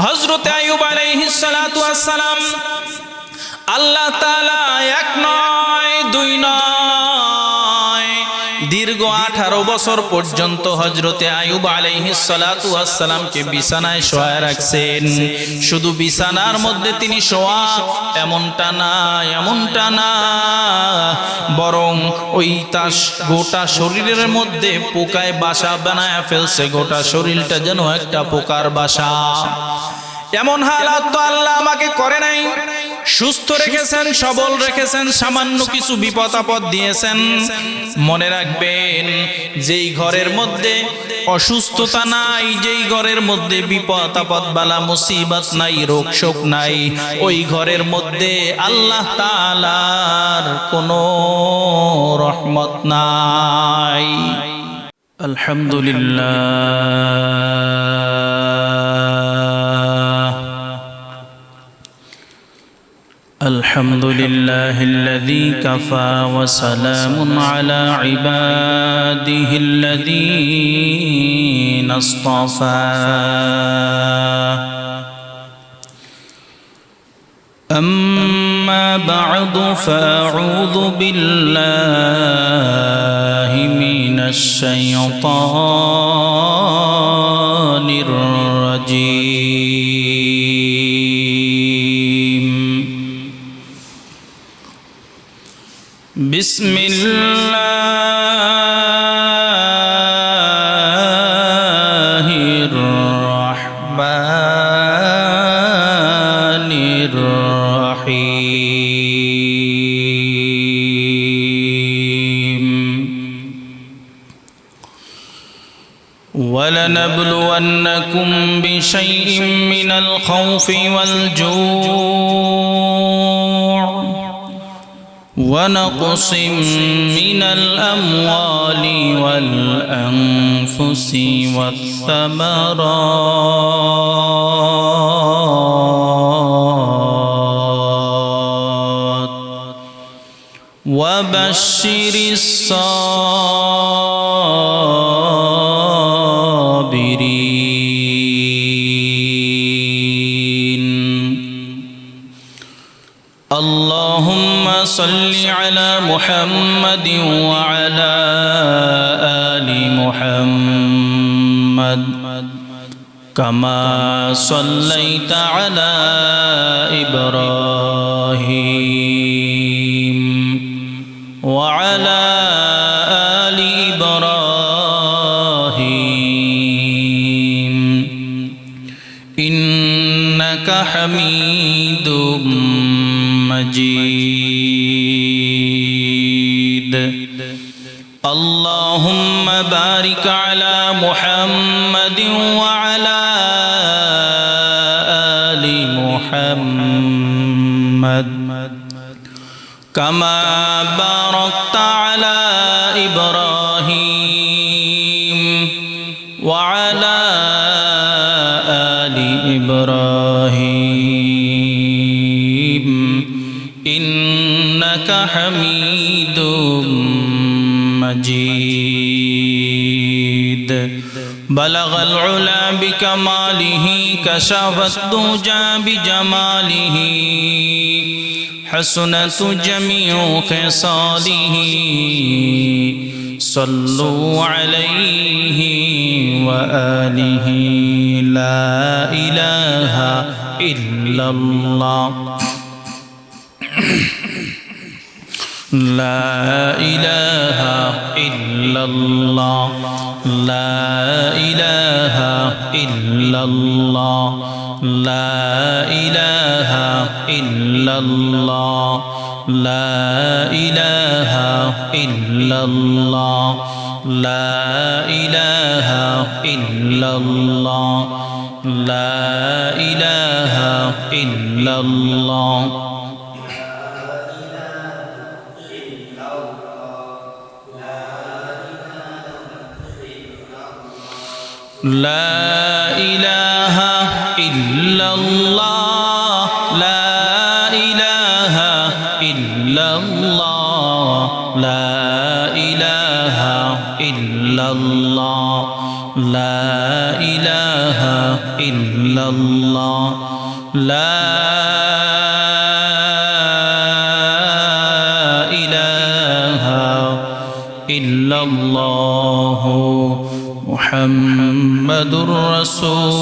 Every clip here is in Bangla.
হযরত আইয়ুব আলাইহিস সালাতু ওয়াস সালাম আল্লাহ তাআলা এক নয় দুই নয় দীর্ঘ 18 বছর পর্যন্ত হযরতে আইয়ুব আলাইহিস সালাতু ওয়াস সালামকে বিছানায় শোয়ায় রাখছেন। শুধু বিছানার মধ্যে তিনি শোয়া এমনটা না, বরং ওই তার গোটা শরীরের মধ্যে পোকায় বাসা বানায় ফেলছে। গোটা শরীরটা যেন একটা পোকার বাসা। এমন হালাত তো আল্লাহ আমাকে করে নাই। সুস্থ রেখেছেন, সবল রেখেছেন, সামান্য কিছু বিপদ আপদ দিয়েছেন। মনে রাখবেন, যেই ঘরের মধ্যে অসুস্থতা নাই, যেই ঘরের মধ্যে বিপদ আপদ বালা মুসিবত নাই, রোগ শোক নাই, ওই ঘরের মধ্যে আল্লাহ তাআলার কোনো রহমত নাই। الحمد لله الذي كفى وسلام على عباده الذين اصطفى. أما بعد فأعوذ بالله من الشيطان الرجيم. بسم الله الرحمن الرحيم. ولنبلونكم بشيء من الخوف والجوع ونقص من الأموال والأنفس والثمرات وبشر الصابرين. اللهم صل على محمد وعلى آل محمد كما صليت على إبراهيم وعلى آل إبراهيم إنك حميد مجيد. اللهم بارك على محمد وعلى آل محمد كما باركت على إبراهيم وعلى آل إبراهيم إنك حميد مجيد. بلغ العلا بكماله كشف الدجى بجماله حسنت جميع خصاله صلوا عليه وآله. لا إله إلا الله لا إله إلا الله لا إله إلا الله لا إله إلا الله لا إله إلا الله لا إله إلا الله لا إله إلا الله. لا إله إلا الله لا إله إلا الله لا إله إلا الله لا إله إلا ইল্লাল্লাহ লা ইলাহা ইল্লাল্লাহ মুহাম্মাদুর রাসূলুল্লাহ।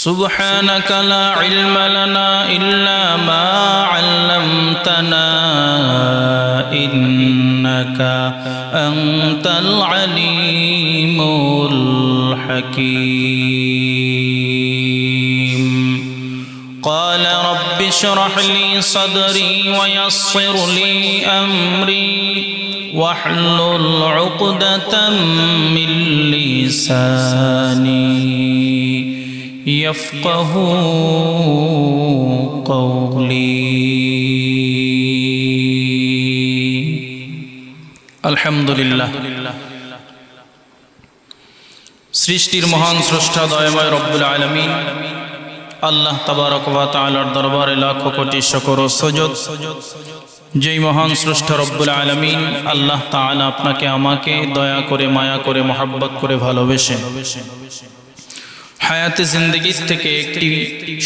سبحانك لا علم لنا إلا ما علمتنا إنك أنت العليم الحكيم. قال رب اشرح لي صدري ويسر لي أمري واحلل عقدة من لساني يفقه قولي. الحمد لله সৃষ্টির মহান স্রষ্টা দয়াময় রব্বুল আলামিন আল্লাহ তাবারক ওয়া তাআলার দরবারে লাখো কোটি শুকর ও সুজুদ। যেই মহান স্রষ্টা রব্বুল আলামিন আল্লাহ তাআলা আপনাকে আমাকে দয়া করে মায়া করে মহব্বত করে ভালোবেসে হায়াতে জিন্দেগি থেকে একটি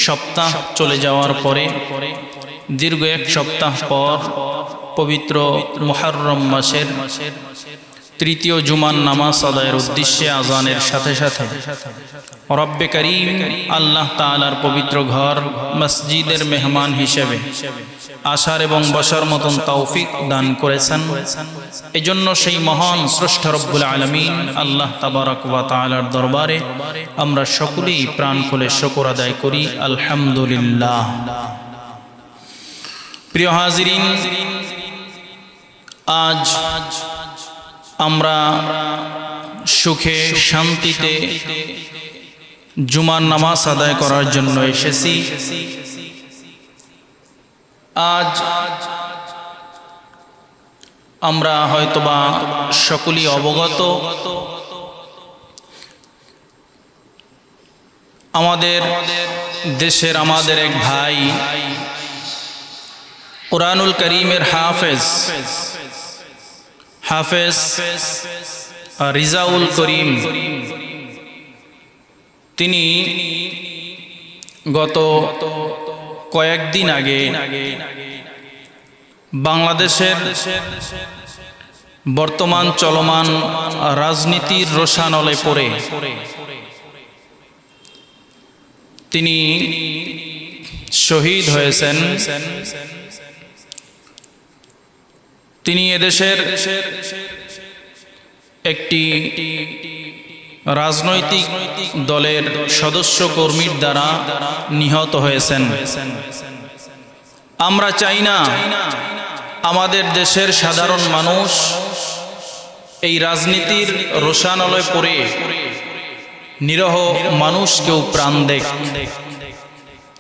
সপ্তাহ চলে যাওয়ার পরে দীর্ঘ এক সপ্তাহ পর পবিত্র মুহররম মাসের তৃতীয় জুমার নামাজ আদায়ের উদ্দেশ্যে আজানের সাথে সাথে রব্বে করিম আল্লাহ তাআলার পবিত্র ঘর মসজিদের মেহমান হিসেবে আসার এবং বসার মতন তৌফিক দান করেছেন। এজন্য সেই মহান স্রষ্টা রব্বুল আলামিন আল্লাহ তাবারক ওয়া তাআলার দরবারে আমরা সকলেই প্রাণ খুলে শুকর আদায় করি আলহামদুলিল্লাহ। প্রিয় হাজিরিন, আজ আমরা সুখে শান্তিতে জুমার নামাজ আদায় করার জন্য এসেছি। আজ আমরা হয়তোবা সকলেই অবগত, আমাদের দেশের আমাদের এক ভাই কুরআনুল কারীমের হাফেজ রিজাউল করিম, তিনি গত কয়েকদিন আগে বাংলাদেশের বর্তমান চলমান রাজনীতির রোষানলে পড়ে তিনি শহীদ হয়েছেন। তিনি এদেশের একটি রাজনৈতিক দলের সদস্য কর্মীর দ্বারা নিহত হয়েছেন। আমরা চাই না আমাদের দেশের সাধারণ মানুষ এই রাজনীতির রোষানলে পড়ে নিরহ মানুষ কেউ প্রাণ দেখ,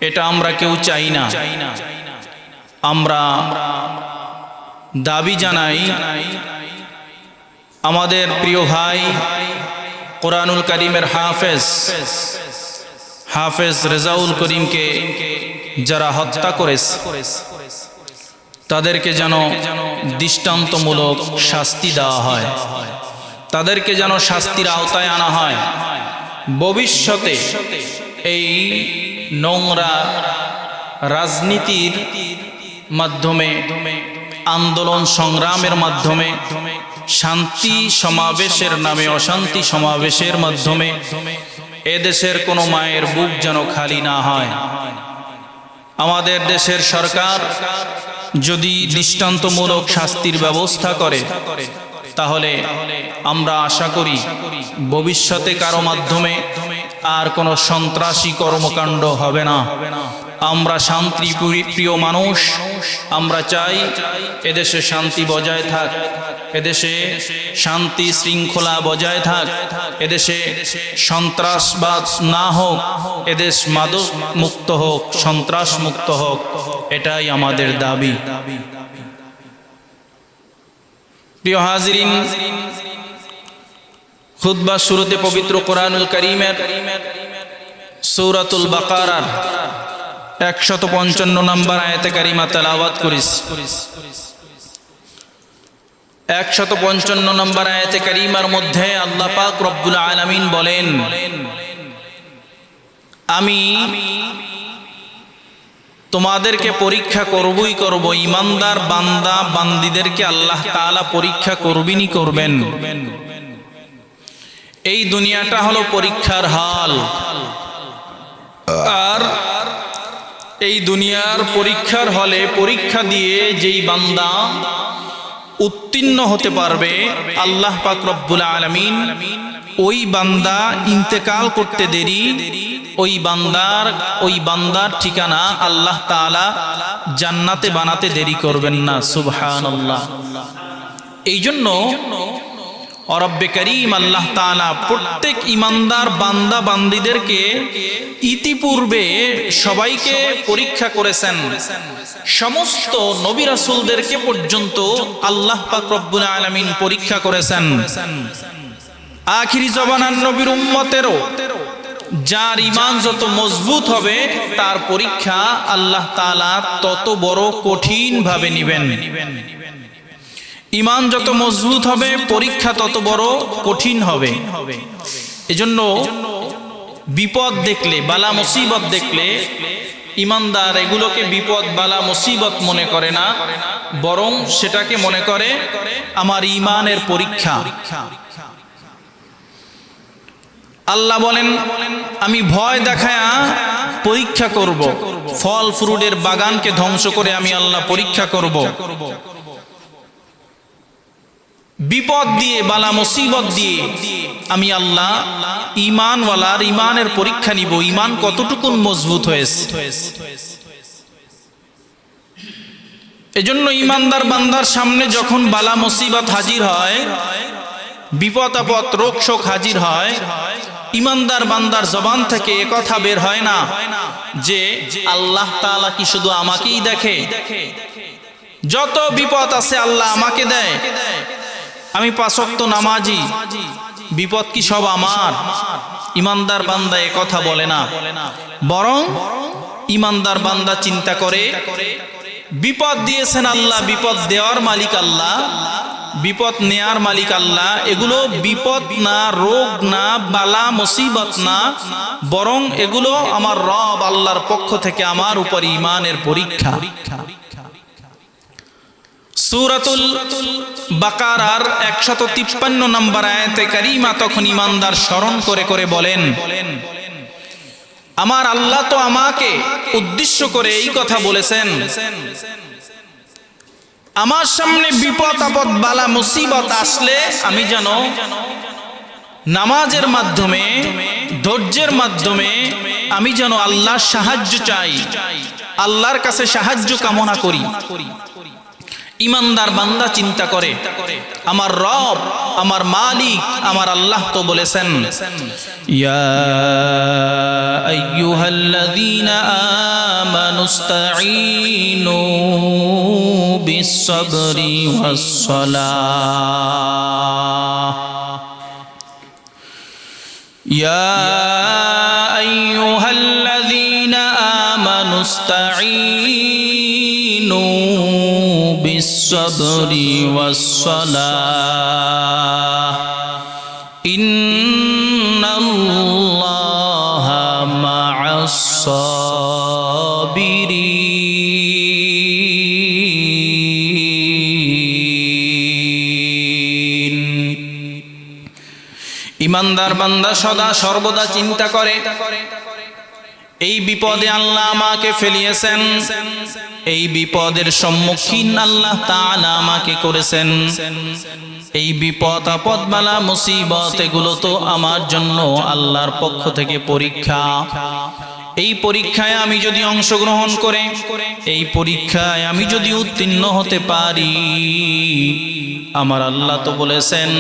এটা আমরা কেউ চাই না। আমরা দাবি জানাই আমাদের প্রিয় ভাই কুরআনুল কারীমের হাফেজ রেজাউল করিমকে যারা হত্যা করেছে তাদেরকে যেন দৃষ্টান্তমূলক শাস্তি দেওয়া হয়, তাদেরকে যেন শাস্তির আওতায় আনা হয়। ভবিষ্যতে এই নোংরা রাজনীতির মাধ্যমে, আন্দোলন সংগ্রামের মাধ্যমে, শান্তি সমাবেশের নামে অশান্তি সমাবেশের মাধ্যমে এদেশের কোনো মায়ের বুক যেন খালি না হয়। আমাদের দেশের সরকার যদি দৃষ্টান্তমূলক শাস্তির ব্যবস্থা করে তাহলে আমরা আশা করি ভবিষ্যতে কারো মাধ্যমে আর কোনো সন্ত্রাসী কর্মকাণ্ড হবে না। আমরা শান্তি প্রিয় মানুষ, আমরা চাই এদেশে শান্তি বজায় থাক, এদেশে শান্তি শৃঙ্খলা বজায় থাক, এদেশে সন্ত্রাসবাদ না হোক, এদেশ মাদক মুক্ত হোক, সন্ত্রাস মুক্ত হোক, এটাই আমাদের দাবি। প্রিয় হাজিরিন, খুতবা শুরুতে পবিত্র কোরআনুল কারীমের সূরাতুল বাকারার 155 নম্বর আয়াতে কারিমা তেলাওয়াত করিস। 155 নম্বর আয়াতে কারিমার মধ্যে আল্লাহ পাক রব্বুল আলামিন বলেন, আমি তোমাদেরকে পরীক্ষা করবই করব। ঈমানদার বান্দা বান্দীদেরকে আল্লাহ তাআলা পরীক্ষা করবেনই করবেন। এই দুনিয়াটা হলো পরীক্ষার হাল, আর এই দুনিয়ার পরীক্ষার হলে পরীক্ষা দিয়ে যেই বান্দা উত্তীর্ণ হতে পারবে, আল্লাহ পাক রব্বুল আলামিন ওই বান্দা ইন্তেকাল করতে দেরি, ওই বান্দার ঠিকানা আল্লাহ তাআলা জান্নাতে বানাতে দেরি করবেন না। সুবহানাল্লাহ। এই জন্য রব্বে করিম আল্লাহ তাআলা প্রত্যেক ঈমানদার বান্দা বান্দীদেরকে ইতিপূর্বে সবাইকে পরীক্ষা করেছেন। সমস্ত নবী রাসূলদেরকে পর্যন্ত আল্লাহ পাক রব্বুল আলামিন পরীক্ষা করেছেন। আখিরি জমানার নবীর উম্মতেরও যার ঈমান যত মজবুত হবে তার পরীক্ষা আল্লাহ তাআলা তত বড় কঠিন ভাবে নেবেন। ঈমান যত মজবুত হবে পরীক্ষা তত বড় কঠিন হবে। এজন্য বিপদ দেখলে, বালা মুসিবত দেখলে ঈমানদার এগুলোকে বিপদ বালা মুসিবত মনে করে না, বরং সেটাকে মনে করে আমার ঈমানের পরীক্ষা। আল্লাহ বলেন, আমি ভয় দেখায়া পরীক্ষা করব, ফল ফ্রুটের বাগানকে ধ্বংস করে আমি আল্লাহ পরীক্ষা করব। বিপদ দিয়ে বালা মুসিবত দিয়ে আমি আল্লাহ ঈমানওয়ালার ঈমানের পরীক্ষা নিব, ঈমান কতটুকু মজবুত হয়েছে। এজন্য ঈমানদার বান্দার সামনে যখন বালা মুসিবত হাজির হয়, বিপদ আপদ রোগ শোক হাজির হয়, ঈমানদার বান্দার জবান থেকে এ কথা বের হয় না যে আল্লাহ তাআলা কি শুধু আমাকেই দেখে, যত বিপদ আছে আল্লাহ আমাকে দেয়, আমি 5 ওয়াক্ত নামাজি, বিপদ কি সব আমার? ঈমানদার বান্দা এ কথা বলে না, বরং ঈমানদার বান্দা চিন্তা করে বিপদ দিয়েছেন আল্লাহ, বিপদ দেওয়ার মালিক আল্লাহ, বিপদ নেয়ার মালিক আল্লাহ। এগুলো বিপদ না, রোগ না, বালা মুসিবত না, বরং এগুলো আমার রব আল্লাহর পক্ষ থেকে আমার উপর ঈমানের পরীক্ষা। সূরাতুল বাকারার 153 নম্বর আয়াতে কারিমা তখন ঈমানদার স্মরণ করে করে বলেন, আমার আল্লাহ তো আমাকে উদ্দেশ্য করে এই কথা বলেছেন, আমার সামনে বিপদ আপদ বালা মুসিবত আসলে আমি যেন নামাজের মাধ্যমে, ধৈর্যের মাধ্যমে আমি যেন আল্লাহর সাহায্য চাই, আল্লাহর কাছে সাহায্য কামনা করি। ঈমানদার বান্দা চিন্তা করে আমার রব, আমার মালিক, আমার আল্লাহ তো বলেছেন, ইয়া আইয়ুহাল্লাযীনা আমানুস্তাঈনু বিস-সাবরি ওয়াস-সালাহ, ইয়া আইয়ুহাল্লাযীনা আমানুস্তাঈনু বিস-সাবরি ওয়াস-সালাহ ইন্নাল্লাহা মা'আস-সাবিরিন। ঈমানদার বান্দা সদা সর্বদা চিন্তা করে এই বিপদে আল্লাহ আমাকে ফেলিয়েছেন, এই বিপদের সম্মুখীন আল্লাহ তাআলা আমাকে করেছেন, এই বিপদ আপদ বালা মুসিবত এগুলো তো আমার জন্য আল্লাহর পক্ষ থেকে পরীক্ষা। এই পরীক্ষায় আমি যদি অংশগ্রহণ করে, এই পরীক্ষায় আমি যদি উত্তীর্ণ হতে পারি, আমার আল্লাহ তো বলেছেন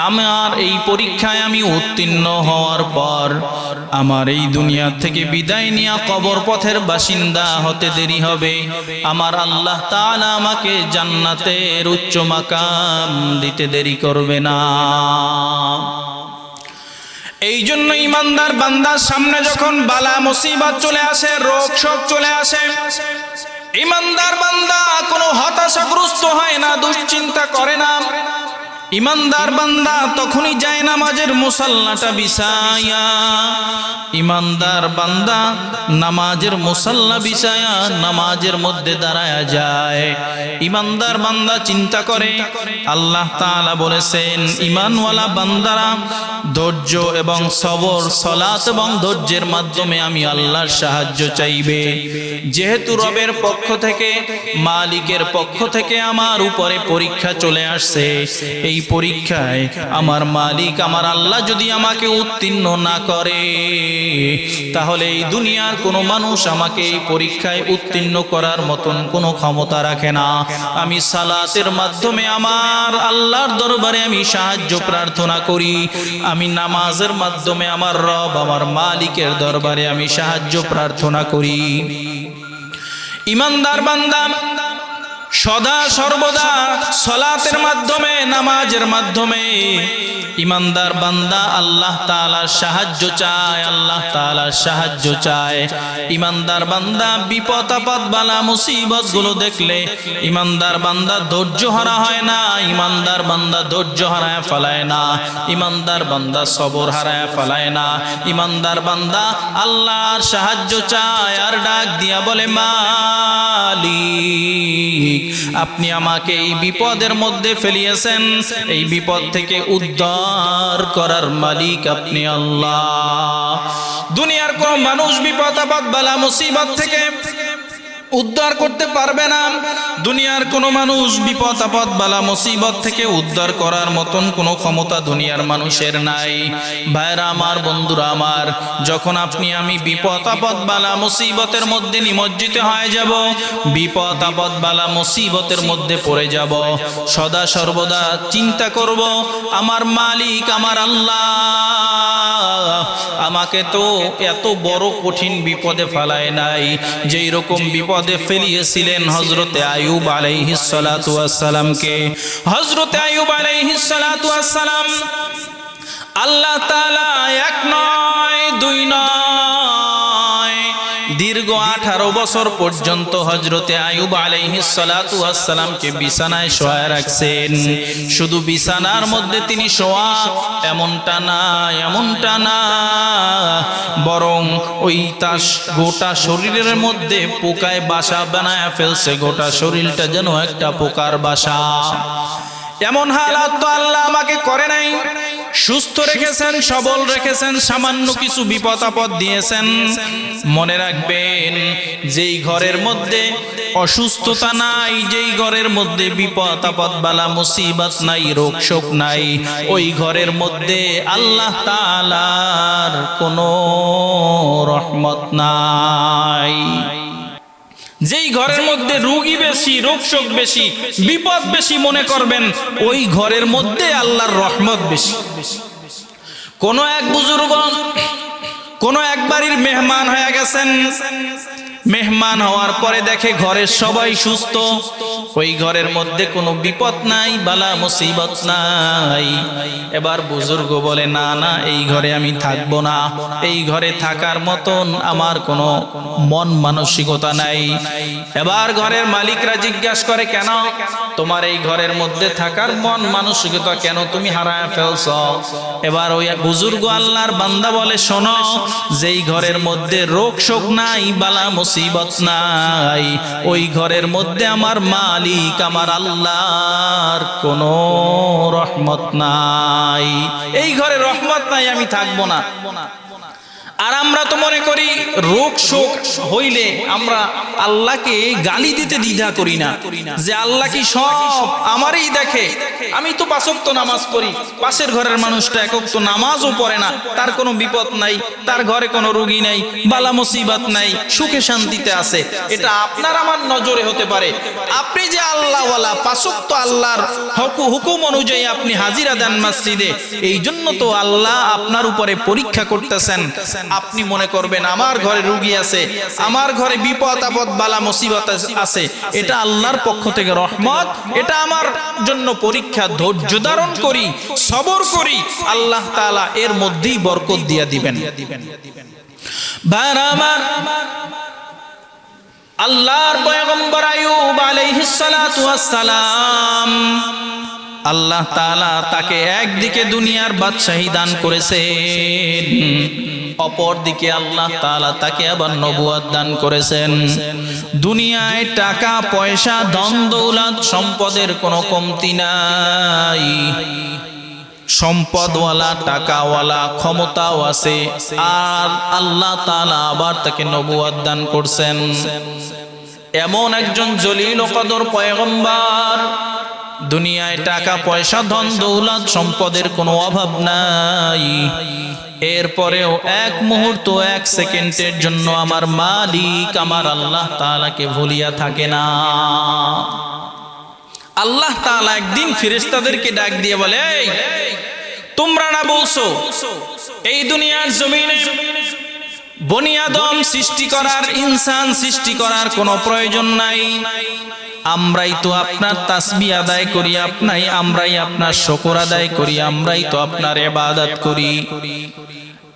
আমার এই পরীক্ষায় আমি উত্তীর্ণ হওয়ার পর আমার এই দুনিয়া থেকে বিদায় নিয়ে কবর পথের বাসিন্দা হতে দেরি হবে, আমার আল্লাহ তাআলা আমাকে জান্নাতের উচ্চ মাকাম দিতে দেরি করবে না। এই জন্য ঈমানদার বান্দার সামনে যখন বালা মুসিবত চলে আসে, রোগ শোক চলে আসে, ইমানদার বান্দা কোনো হতাশাগ্রস্ত হয় না, দুশ্চিন্তা করে না। ইমানদার বান্দা তখনই যায় নামাজের মুসাল্লাটা বিছায়া, ইমানদার বান্দা নামাজের মুসাল্লা বিছায়া নামাজের মধ্যে দাঁড়ায়া যায়। ইমানদার বান্দা চিন্তা করে, আল্লাহ তাআলা বলেছেন ঈমানওয়ালা বান্দারা ধৈর্য এবং সবর, সালাত এবং ধৈর্যের মাধ্যমে আমি আল্লাহর সাহায্য চাইবে। যেহেতু রবের পক্ষ থেকে, মালিকের পক্ষ থেকে আমার উপরে পরীক্ষা চলে আসছে, এই পরীক্ষায় আমার মালিক আমার আল্লাহ যদি আমাকে উত্তীর্ণ না করে, তাহলে এই দুনিয়ার কোনো মানুষ আমাকে এই পরীক্ষায় উত্তীর্ণ করার মতন কোনো ক্ষমতা রাখে না। আমি সালাতের মাধ্যমে আমার আল্লাহর দরবারে আমি সাহায্য প্রার্থনা করি, আমি নামাজের মাধ্যমে আমার রব আমার মালিকের দরবারে আমি সাহায্য প্রার্থনা করি। ইমানদার বান্দা সদা সর্বদা সালাতের মাধ্যমে, নামাজের মাধ্যমে ইমানদার বান্দা আল্লাহ তাআলার সাহায্য চায়, আল্লাহ তাআলার সাহায্য চায়। ইমানদার বান্দা বিপদ আপদ বালা মুসিবত গুলো দেখলে ইমানদার বান্দা ধৈর্য হারা হয় না, ইমানদার বান্দা ধৈর্য হারায় ফেলায় না, ইমানদার বান্দা সবর হারায় ফেলায় না। ইমানদার বান্দা আল্লাহর সাহায্য চায় আর ডাক দিয়া বলে, মালিক আপনি আমাকে এই বিপদের মধ্যে ফেলিয়েছেন, এই বিপদ থেকে উদ্ধার করার মালিক আপনি আল্লাহ। দুনিয়ার কোন মানুষ বিপদ আপদ বালা মুসিবত থেকে উদ্ধার করতে পারবে না। দুনিয়ার কোনো মানুষ বিপদ আপদ বালা মুসিবত থেকে উদ্ধার করার মতন কোনো ক্ষমতা দুনিয়ার মানুষের নাই। ভাইরা আমার, বন্ধুরা আমার, যখন আপনি আমি বিপদ আপদ বালা মুসিবতের মধ্যে নিমজ্জিত হয়ে যাব, বিপদ আপদ বালা মুসিবতের মধ্যে পড়ে যাব, সদা সর্বদা চিন্তা করব আমার মালিক আমার আল্লাহ আমাকে তো এত বড় কঠিন বিপদে ফেলায় নাই, যেই রকম বিপদে ফেলিয়েছিলেন হযরতে আইয়ুব আলাইহিস সালাতু ওয়াস সালামকে। হযরতে আইয়ুব আলাইহিস সালাতু ওয়াস সালাম আল্লাহ তাআলা এক নয় দুই নয় দীর্ঘ 18 বছর পর্যন্ত হযরতে আইয়ুব আলাইহিস সালাতু ওয়াস সালামকে বিছানায় শোয়া রাখছেন। শুধু বিছানার মধ্যে তিনি শোয়া এমনটা না, বরং ওই তার গোটা শরীরের মধ্যে পোকায় বাসা বানায় ফেলছে, গোটা শরীরটা যেন একটা পোকার বাসা। এমন হালাত তো আল্লাহ আমাকে করে নাই, সুস্থ রেখেছেন, সবল রেখেছেন, সামান্য কিছু বিপদ আপদ দিয়েছেন। মনে রাখবেন, যেই ঘরের মধ্যে অসুস্থতা নাই, যেই ঘরের মধ্যে বিপদ আপদ বালা মুসিবত নাই, রোগ শোক নাই, ওই ঘরের মধ্যে আল্লাহ তাআলার কোনো রহমত নাই। যেই ঘরের মধ্যে রোগী বেশি, রোগ শোক বেশি, বিপদ বেশি, মনে করবেন ওই ঘরের মধ্যে আল্লাহর রহমত বেশি। কোন এক বুজুর্গ কোন এক বাড়ির মেহমান হয়ে গেছেন, মেহমান হওয়ার পরে দেখে ঘরের সবাই সুস্থ, ওই ঘরের মধ্যে কোনো বিপদ নাই, বালা মুসিবত নাই। এবার বুজুর্গ বলে, না না, এই ঘরে আমি থাকবো না, এই ঘরে থাকার মতন আমার কোনো মন মানসিকতা নাই। এবার ঘরের মালিকরা জিজ্ঞাসা করে, কেন তোমার এই ঘরের মধ্যে থাকার মন মানসিকতা কেন তুমি হারায় ফেলছ? এবার ওই বুজুর্গ আল্লাহর বান্দা বলে, শোনো, যেই ঘরের মধ্যে রোগ শোক নাই, বালা মুসিবত নাই, ওই ঘরের মধ্যে আমার মালিক আমার আল্লাহর কোনো রহমত নাই, এই ঘরে রহমত নাই, আমি থাকবো না। আর আমরা তো মনে করি রোগ শোক হইলে আমরা আল্লাহকে গালি দিতে দ্বিধা করি না, যে আল্লাহ কি সব আমারই দেখে, আমি তো 5 ওয়াক্ত নামাজ পড়ি, পাশের ঘরের মানুষটা 1 ওয়াক্ত নামাজও পড়ে না, তার কোনো বিপদ নাই, তার ঘরে কোনো রোগী নাই, বালা মুসিবত নাই, সুখে শান্তিতে আছে। এটা আপনার আমার নজরে হতে পারে। আপনি যে আল্লাহওয়ালা, 5 ওয়াক্ত আল্লাহর হুকুম অনুযায়ী আপনি হাজিরা দেন মসজিদে, এই জন্য তো আল্লাহ আপনার উপরে পরীক্ষা করতেছেন। আপনি মনে করবেন আমার ঘরে রোগী আছে, আমার ঘরে বিপদ আপদ বালা মুসিবত আছে, এটা আল্লাহর পক্ষ থেকে রহমত, এটা আমার জন্য পরীক্ষা। ধৈর্য ধারণ করি, সবর করি, আল্লাহ তাআলা এর মধ্যেই বরকত দিয়া দিবেন। আল্লাহর পয়গম্বর আইয়ুব আলাইহিস সালাতু ওয়াস সালাম, আল্লাহ তাআলা তাকে একদিকে দুনিয়ার বাদশাহী দান করেছেন, অপর দিকে আল্লাহ তাআলা তাকে আবার নবুয়ত দান করেছেন। দুনিয়ায় টাকা পয়সা ধন দৌলত সম্পদের কোনো কমতি নাই, সম্পদওয়ালা টাকাওয়ালা ক্ষমতাও আছে, আর আল্লাহ তাআলা আবার তাকে নবুয়ত দান করছেন। এমন একজন জলিল ও কদর পয়গম্বর, দুনিয়ায় টাকা পয়সা ধন দৌলত সম্পদের কোনো অভাব নাই, এরপরেও এক মুহূর্ত এক সেকেন্ডের জন্য আমার মালিক আমার আল্লাহ তাআলাকে ভুলিয়া থাকে না। আল্লাহ তাআলা একদিন ফেরেশতাদেরকে ডাক দিয়ে বলে, এই তোমরা না বলছো এই দুনিয়ার জমিনে বনি আদম সৃষ্টি করার, ইনসান সৃষ্টি করার কোনো প্রয়োজন নাই, আমরাই তো আপনার তাসবিহ আদায় করি, আমরাই আপনার শুকর আদায় করি, আমরাই তো আপনার ইবাদত করি,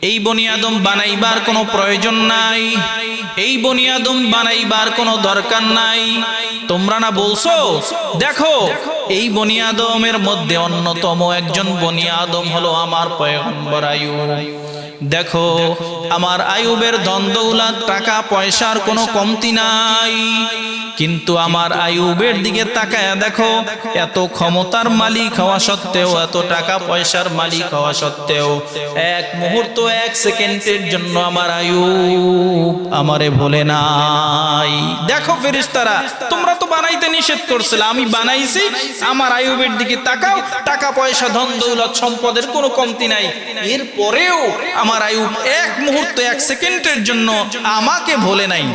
এই বনি আদম বানাইবার কোনো প্রয়োজন নাই, এই বনি আদম বানাইবার কোনো দরকার নাই। তোমরা না বলছো, দেখো এই বনি আদমের মধ্যে অন্যতম একজন বনি আদম হলো আমার পয়গম্বর আইয়ুব। দেখো আমার আইয়ুবের ধন দৌলত টাকা পয়সার কোনো কমতি নাই, কিন্তু আমার আইয়ুবের দিকে তাকায়া দেখো, এত ক্ষমতার মালিক হওয়া সত্ত্বেও, এত টাকা পয়সার মালিক হওয়া সত্ত্বেও এক মুহূর্ত এক সেকেন্ডের জন্য আমার আইয়ুব আমারে ভোলে নাই। দেখো ফেরেশতারা, তোমরা তো বানাইতে নিষেধ করছিলে, আমি বানাইছি, আমার আইয়ুবের দিকে তাকাও, টাকা পয়সা ধন দৌলত সম্পদের কোনো কমতি নাই, এরপরেও আমার আইয়ুব এক মুহূর্ত এক সেকেন্ডের জন্য আমাকে ভোলে নাই।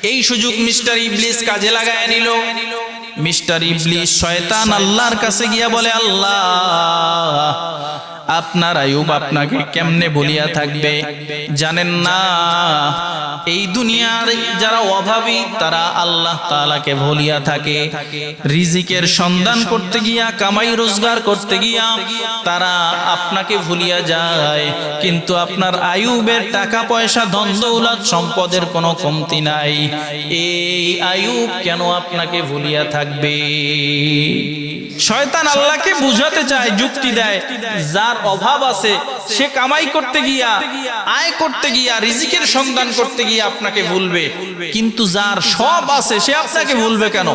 এই সুযোগ মিস্টার ইবলিস কাজে লাগায় নিল। মিস্টার ইবলিস শয়তান আল্লাহর কাছে গিয়া বলে, আল্লাহ আপনার আইয়ুব আপনাকে কেমনে বলিয়া থাকবে? জানেন না এই দুনিয়ার যারা অভাবী তারা আল্লাহ তাআলাকে ভুলিয়া থাকে, রিজিকের সন্ধান করতে গিয়া, কামাই রোজগার করতে গিয়া তারা আপনাকে ভুলিয়া যায়, কিন্তু আপনার আইয়ুবের টাকা পয়সা ধন দৌলত সম্পদের কোনো কমতি নাই, এই আইয়ুব কেন আপনাকে ভুলিয়া থাকবে? শয়তান আল্লাহকে বুঝাতে চায়, যুক্তি দেয়, যার অভাব আছে সে কামাই করতে গিয়া, আয় করতে গিয়া, রিজিকের সন্ধান করতে গিয়া আপনাকে ভুলবে, কিন্তু যার সব আছে সে আপনাকে ভুলবে কেন?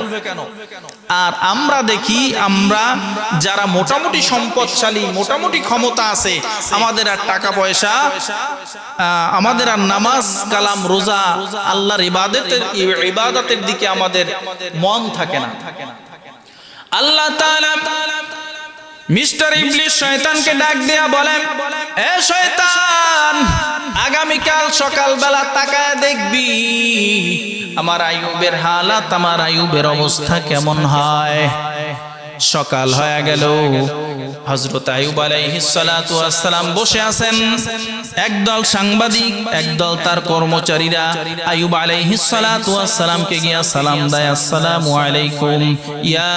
আর আমরা দেখি, আমরা যারা মোটামুটি সম্পদশালী, মোটামুটি ক্ষমতা আছে, আমাদের আর টাকা পয়সা, আমাদের আর নামাজ কালাম রোজা আল্লাহর ইবাদতের দিকে আমাদের মন থাকে না। আল্লাহ তাআলা মিস্টার ইবলিস শয়তানকে ডাক দিয়া বলেন, এ শয়তান, আগামীকাল সকালবেলা তাকায় দেখবি আমার আইয়ুবের হালাত, আমার আইয়ুবের অবস্থা কেমন হয়। সকাল হয়ে গেল, হযরত আইয়ুব আলাইহিস সালাতু ওয়াস সালাম বসে আছেন, একদল সাংবাদিক, একদল তার কর্মচারীরা আইয়ুব আলাইহিস সালাতু ওয়াস সালামকে গিয়া সালাম দেয়, আসসালামু আলাইকুম ইয়া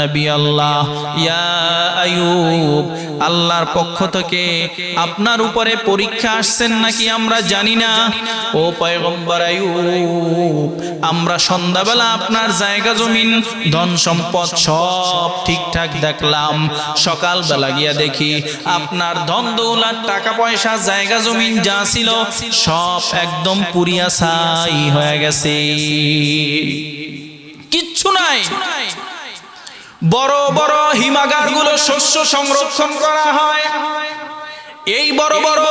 নবী আল্লাহ, ইয়া আইয়ুব, আল্লাহর পক্ষ থেকে আপনার উপরে পরীক্ষা আসছেন নাকি আমরা জানি না। ও পয়গম্বর আইয়ুব, আমরা সন্ধ্যাবেলা আপনার জায়গা জমিন ধন সম্পদ সব ঠিকঠাক দেখলাম, সকালবেলা গিয়া দেখি আপনার ধন দৌলত টাকা পয়সা জায়গা জমিন যা ছিল সব একদম পুড়িয়া ছাই হয়ে গেছে, কিচ্ছু নাই। বড় বড় হিমাগারগুলো শস্য সংরক্ষণ করা হয়, এই বড় বড়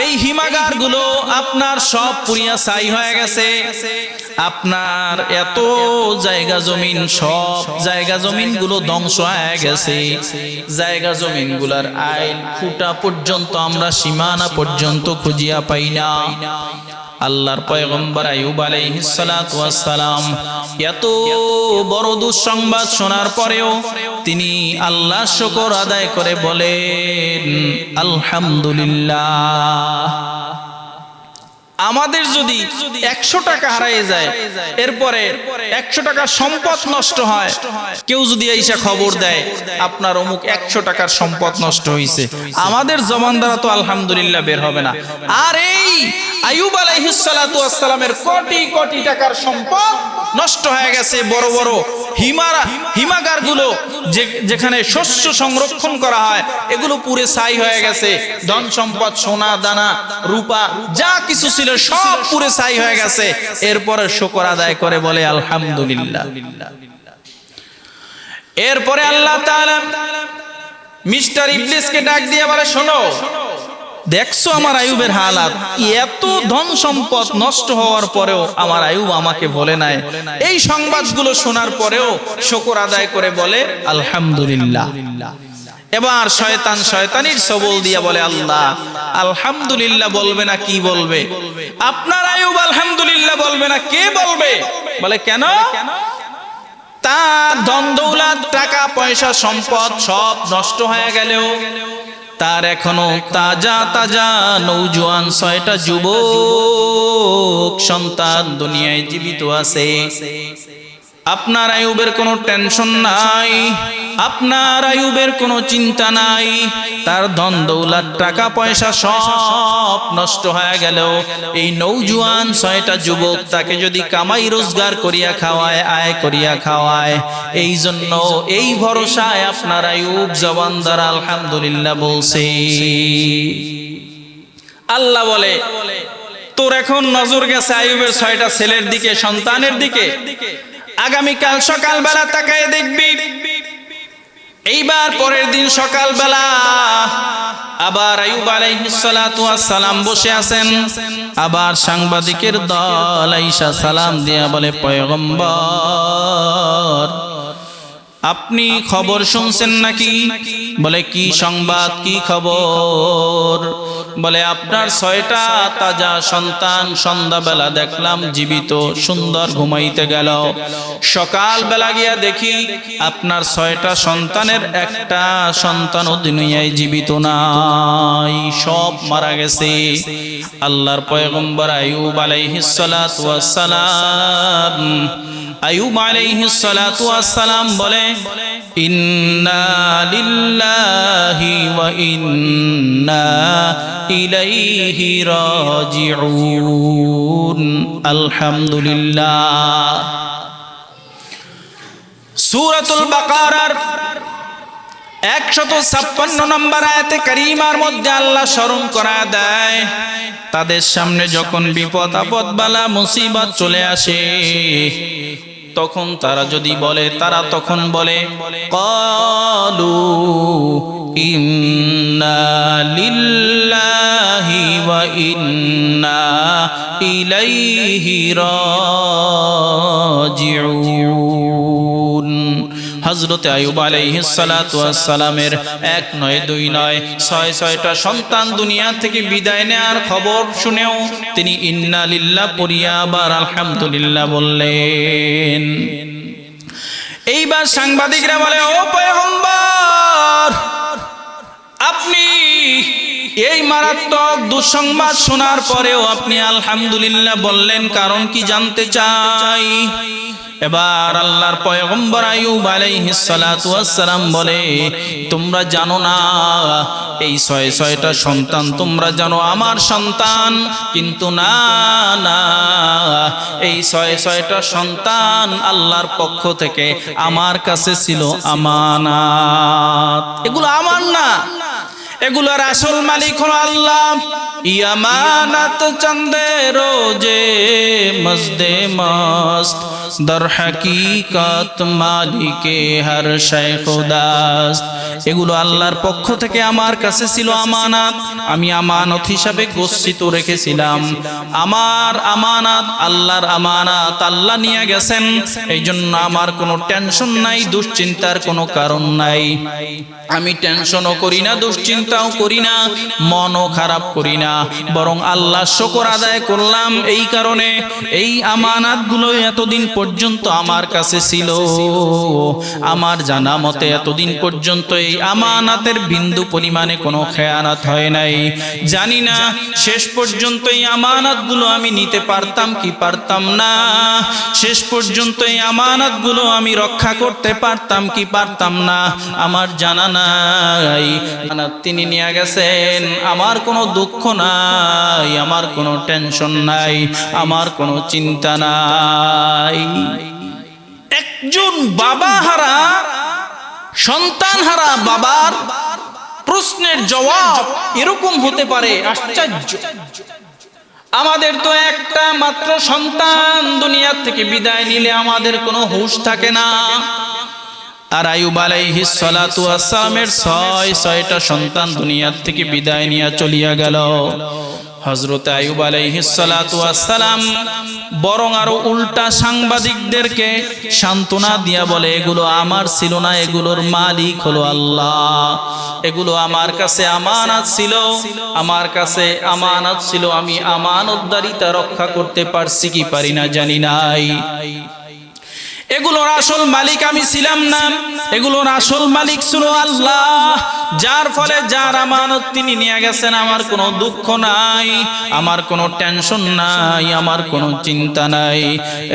এই হিমাগারগুলো আপনার সব পুড়িয়া ছাই হয়ে গেছে। আপনার এত জায়গা জমিন, সব জায়গা জমিনগুলো ধ্বংস হয়ে গেছে, জায়গা জমিনগুলোর আইল খুঁটা পর্যন্ত আমরা সীমানা পর্যন্ত খুঁজিয়া পাই না। আল্লাহর পয়গম্বর আইয়ুব আলাইহিস সালাতু ওয়াস সালাম এত বড় দুঃসংবাদ শোনার পরেও তিনি আল্লাহর শুকর আদায় করে বলেন, আলহামদুলিল্লাহ, আমাদের যদি 100 টাকা হারিয়ে যায়, এরপরে 100 টাকার সম্পদ নষ্ট হয়, কেউ যদি এসে খবর দেয় আপনার অমুক 100 টাকার সম্পদ নষ্ট হয়েছে, আমাদের জবান দ্বারা তো আলহামদুলিল্লাহ বের হবে না। আর এই আইয়ুব আলাইহিস সালাতু ওয়াস সালামের কোটি কোটি টাকার সম্পদ নষ্ট হয়ে গেছে। বড় বড় হিমাগারগুলো যেখানে শস্য সংরক্ষণ করা হয়, এগুলো পুরে ছাই হয়ে গেছে। ধন সম্পদ, সোনা দানা, রূপা যা কিছু ছিল সব পুরে ছাই হয়ে গেছে। এরপরে শুকর আদায় করে বলে আলহামদুলিল্লাহ। এরপরে আল্লাহ তাআলা মিস্টার ইবলিসকে ডাক দিয়ে বলে, শোনো, দেখছো আমার আইয়ুবের হালাত, এত ধন সম্পদ নষ্ট হওয়ার পরেও আমার আইয়ুব আমাকে বলে নাই। এই সংবাদগুলো শোনার পরেও শুকর আদায় করে বলে আলহামদুলিল্লাহ। এবার শয়তান শয়তানির সবল দিয়া বলে, আল্লাহ আলহামদুলিল্লাহ বলবে না কি বলবে? আপনার আইয়ুব আলহামদুলিল্লাহ বলবে না, কে বলবে? বলে কেন? তার ধন দৌলত, টাকা পয়সা, সম্পদ সব নষ্ট হয়ে গেলেও তার এখনো তাজা তাজা নৌজওয়ান 6টা যুবক সন্তান দুনিয়ায় জীবিত আছে। আপনার আইয়ুবের কোনো টেনশন নাই, আপনার আইয়ুবের কোনো চিন্তা নাই। তার ধন দৌলত, টাকা পয়সা সব নষ্ট হয়ে গেল, এই নৌজওয়ান 6টা যুবক তাকে যদি কামাই রোজগার করিয়া খাওয়ায়, আয় করিয়া খাওয়ায়, এই জন্য এই ভরসায় আপনার আইয়ুব জবান দ্বারা আলহামদুলিল্লাহ বলছে। আল্লাহ বলে, তোর এখন নজর গেছে আইয়ুবের 6টা ছেলের দিকে, সন্তানের দিকে। আগামীকাল সকালবেলা তাকায় দেখবি, এইবার পরের দিন সকালবেলা আবার আইয়ুব আলাইহিস সালাতু ওয়াস সালাম বসে আছেন। আবার সাংবাদিকের দল আইসা সালাম দিয়া বলে, পয়গম্বর আপনি খবর শুনছেন নাকি? বলে কি সংবাদ, কি খবর? বলে আপনার 6টা তাজা সন্তান সন্ধ্যাবেলা দেখলাম জীবিত, সুন্দর ঘুমাইতে গেল। সকালবেলা গিয়া দেখি আপনার 6টা সন্তানের একটা সন্তানও দুনিয়ায় জীবিত নাই, সব মারা গেছে। আল্লাহর পয়গম্বর আইয়ুব আলাইহিস সালাতু ওয়াস সালাম, আইয়ুব আলাইহিস সালাতু ওয়াস সালাম বলে, ইন্না লিল্লাহি ওয়া ইন্না ইলাইহি রাজিউন। আলহামদুলিল্লাহ। সূরাতুল বাকারার 156 নম্বর আয়াতে কারীমার মধ্যে আল্লাহ স্মরণ করা দেয়, তাদের সামনে যখন বিপদ আপদ বালা মুসিবত চলে আসে, তখন তারা যদি বলে, তারা তখন বলে, ক্বালু ইন্না লিল্লাহি ওয়া ইন্না ইলাইহি রাজিউন। হযরত আইয়ুব আলাইহিস সালাতু ওয়াস সালামের 1 নয় 2 নয় 6টা সন্তান দুনিয়া থেকে বিদায় নেয়ার খবর শুনেও তিনি ইন্না লিল্লাহ পড়িয়া আবার আলহামদুলিল্লাহ বললেন। এইবার সাংবাদিকরা বলে, ও পয়গম্বর, আপনি এই মারাত্মক দুঃসংবাদ শোনার পরেও আপনি আলহামদুলিল্লাহ বললেন, কারণ কি জানতে চাই। এবার আল্লাহর পয়গম্বর আইয়ুব আলাইহিস সালাতু ওয়াস সালাম বলে, তোমরা জানো না এই 6টা সন্তান তোমরা জানো আমার সন্তান, কিন্তু না না, এই 6টা সন্তান আল্লাহর পক্ষ থেকে আমার কাছে ছিল আমানত। এগুলো আমার না, এগুলোর আসল মালিক হলো আল্লাহ। ইয়ামানাত চন্দে রোজে মজদে মস্ত, দর হাকিকত মালিকে হর শৈ খুদাস্ত। এগুলো আল্লাহর পক্ষ থেকে আমার কাছে ছিল আমানত, আমি আমানত হিসাবে গচ্ছিত রেখেছিলাম। আমার আমানত আল্লাহর আমানত, আল্লাহ নিয়ে গেছেন। এই জন্য আমার কোনো টেনশন নাই, দুশ্চিন্তার কোনো কারণ নাই। আমি টেনশনও করি না, দুশ্চিন্তাও করি না, মনও খারাপ করি না, বরং আল্লাহ শুকর আদায় করলাম এই কারণে, এই আমানাতগুলো এতদিন পর্যন্ত আমার কাছে ছিল। আমার জানা মতে এতদিন পর্যন্ত এই আমানাতের বিন্দু পরিমাণে কোনো খেয়ানত হয় নাই। জানি না শেষ পর্যন্ত এই আমানাতগুলো আমি নিতে পারতাম কি পারতাম না, শেষ পর্যন্ত এই আমানাতগুলো আমি রক্ষা করতে পারতাম কি পারতাম না, আমার জানা নাই। তিনি নিয়ে গেছেন, আমার কোনো দুঃখ নাই, আমার কোনো টেনশন নাই, আমার কোনো চিন্তা নাই। একজন বাবা হারা, সন্তান হারা বাবার প্রশ্নের জবাব এরকম হতে পারে, আশ্চর্য। আমাদের তো একটা মাত্র সন্তান দুনিয়া থেকে বিদায় নিলে আমাদের কোনো হুঁশ থাকে না। আর আইয়ুব আলাইহিস সালাতু ওয়াস সালামের ছয়টা সন্তান দুনিয়ার থেকে বিদায় নিয়ে চলিয়া গেল। হযরত আইয়ুব আলাইহিস সালাতু ওয়াস সালাম বরং আরো উল্টা সাংবাদিকদেরকে সান্ত্বনা দিয়া বলে, এগুলো আমার ছিল না, এগুলোর মালিক হলো আল্লাহ। এগুলো আমার কাছে আমানত ছিল, আমার কাছে আমানত ছিল, আমি আমানতদারিতা রক্ষা করতে পারছি কি পারি না জানি নাই। এগুলোর আসল মালিক আমি ছিলাম না, এগুলোর আসল মালিক ছিল আল্লাহ। যার ফলে যার আমানত তিনি নিয়ে গেছেন, আমার কোনো দুঃখ নাই, আমার কোনো টেনশন নাই, আমার কোনো চিন্তা নাই।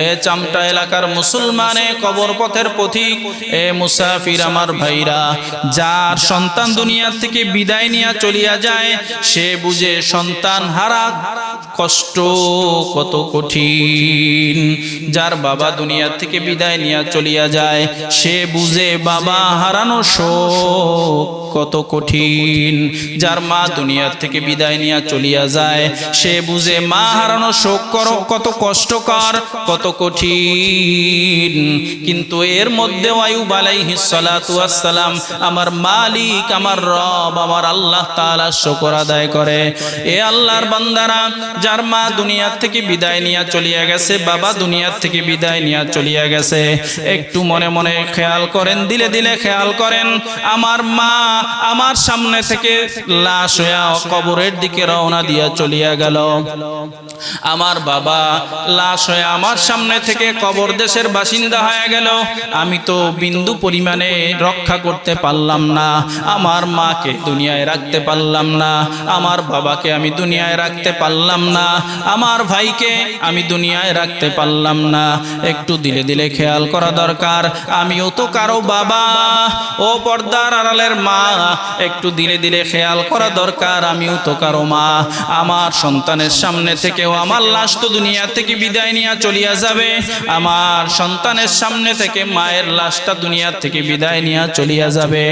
এ চামটা এলাকার মুসলমানে, কবর পথের পথিক, এ মুসাফির আমার ভাইরা, যার সন্তান দুনিয়া থেকে বিদায় নিয়ে চলিয়া যায়, সে বুঝে সন্তান হারা কষ্ট কত কঠিন। যার বাবা দুনিয়া থেকে বিদায় নিয়ে চলিয়া যায়, সে বুঝে বাবা হারানো শোক কত কঠিন। যার মা দুনিয়া থেকে বিদায় নিয়ে চলিয়া যায়, সে বুঝে মা হারানো শোক কত কষ্টকর, কত কঠিন। কিন্তু এর মধ্যে আইয়ুব আলাইহিস সালাতু ওয়াস সালাম আমার মালিক, আমার রব, আমার আল্লাহ তাআলা শুকর আদায় করে। এ আল্লাহর বান্দারা, যার মা দুনিয়া থেকে বিদায় নিয়ে চলিয়া গেছে, বাবা দুনিয়া থেকে বিদায় নিয়ে চলিয়া গেছে, একটু মনে মনে খেয়াল করেন, দিলে দিলে খেয়াল করেন। আমার মা আমার সামনে থেকে লাশ হইয়া কবরের দিকে রওনা দিয়া চলিয়া গেল, আমার বাবা লাশ হয়ে আমার সামনে থেকে কবর দেশের বাসিন্দা হয়ে গেল। আমি তো বিন্দু পরিমাণে রক্ষা করতে পারলাম না, আমার মাকে দুনিয়ায় রাখতে পারলাম না, আমার বাবাকে আমি দুনিয়ায় রাখতে পারলাম না, আমার ভাইকে আমি দুনিয়ায় রাখতে পারলাম না। একটু দিলে দিলে খেয়াল করা দরকার। আমিও তো কারো বাবা, ও পর্দার আড়ালের মা, একটু দিলে দিলে খেয়াল করা দরকার। আমিও তো কারো মা, আমার সন্তানের সামনে থেকেও আমার লাশ তো দুনিয়া থেকে বিদায় নিয়ে চলিয়া যাবে, আমার সন্তানের সামনে থেকে মায়ের লাশটা দুনিয়া থেকে বিদায় নিয়ে চলিয়া যাবে,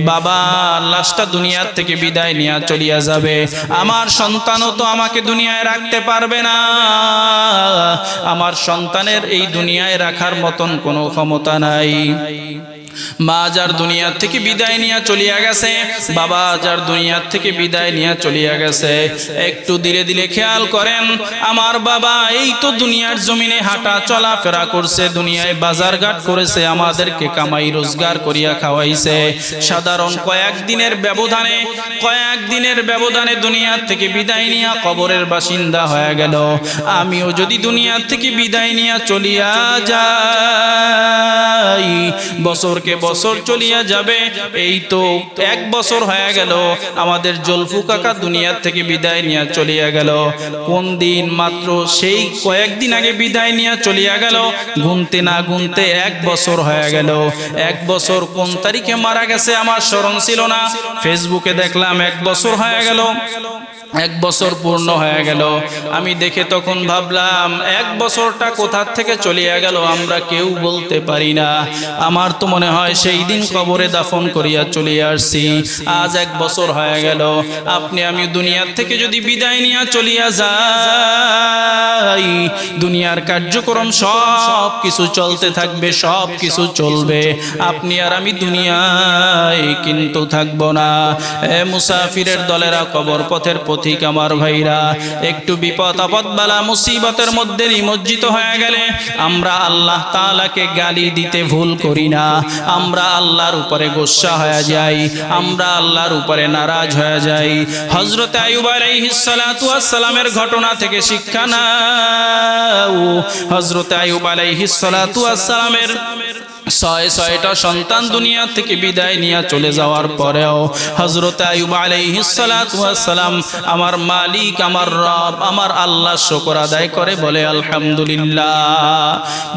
বাবার লাশটা দুনিয়া থেকে বিদায় নিয়ে চলিয়া যাবে। আমার সন্তানও তো আমাকে দুনিয়ায় রাখতে পারবে না, আমার সন্তানের এই দুনিয়ায় রাখার মতন কোনো ক্ষমতা নাই। মা যার দুনিয়া থেকে বিদায় নিয়ে চলিয়া গেছে, বাবা যার দুনিয়া থেকে বিদায় নিয়ে চলিয়া গেছে, একটু ধীরে ধীরে খেয়াল করেন। আমার বাবা এই তো দুনিয়ার জমিনে হাঁটা চলাফেরা করছে, দুনিয়ায় বাজারঘাট করেছে, আমাদেরকে কামাই রোজগার করিয়া খাওয়াইছে। সাধারণ কয়েকদিনের ব্যবধানে দুনিয়া থেকে বিদায় নিয়ে কবরের বাসিন্দা হয়ে গেল। আমিও যদি দুনিয়া থেকে বিদায় নিয়ে চলিয়া যাই, বছরকে বছর চলিয়া যাবে। এই তো 1 বছর হয়ে গেল আমাদের জলফু কাকা দুনিয়া থেকে বিদায় নিয়ে চলিয়া গেল। কোন দিন মাত্র সেই কয়েকদিন আগে বিদায় নিয়ে চলিয়া গেল, গুনতে না গুনতে 1 বছর হয়ে গেল। 1 বছর কোন তারিখে মারা গেছে আমার স্মরণ ছিল না, ফেসবুকে দেখলাম 1 বছর হয়ে গেল, 1 বছর পূর্ণ হয়ে গেল। আমি দেখে তখন ভাবলাম 1 বছরটা কোথা থেকে চলিয়া গেল আমরা কেউ বলতে পারি না। আমার তো মনে হয় সেই দিন কবরে দাফন করিয়া চলিয়া আসছি। আজ 1 বছর হয়ে গেল। আপনি আমি দুনিয়ার থেকে যদি বিদায় নিয়ে চলিয়া যাই, দুনিয়ার কার্যক্রম সব কিছু চলতে থাকবে, সব কিছু চলবে, আপনি আর আমি দুনিয়ায় কিন্তু থাকবো না। মুসাফিরের দলেরা, কবর পথের পথিক আমার ভাইরা, একটু বিপদ আপদ বালা মুসিবতের মধ্যে নিমজ্জিত হয়ে গেলে আমরা আল্লাহ তাআলাকে গালি দিতে ভুল করি না, আমরা আল্লাহর উপরে গোসা হয়ে যাই, আমরা আল্লাহর উপরে নারাজ হয়ে যাই। হযরত আইয়ুব আলাইহিস সালাতু ওয়াস সালামের ঘটনা থেকে শিক্ষা নাও। হযরত আইয়ুব আলাইহিস সালাতু ওয়াস সালামের ছয়টা সন্তান দুনিয়া থেকে বিদায় নিয়ে চলে যাওয়ার পরেও হযরত আইয়ুব আলাইহিস সালাতু ওয়াস সালাম আমার মালিক, আমার রব, আমার আল্লাহ শুকর আদায় করে বলে আলহামদুলিল্লাহ।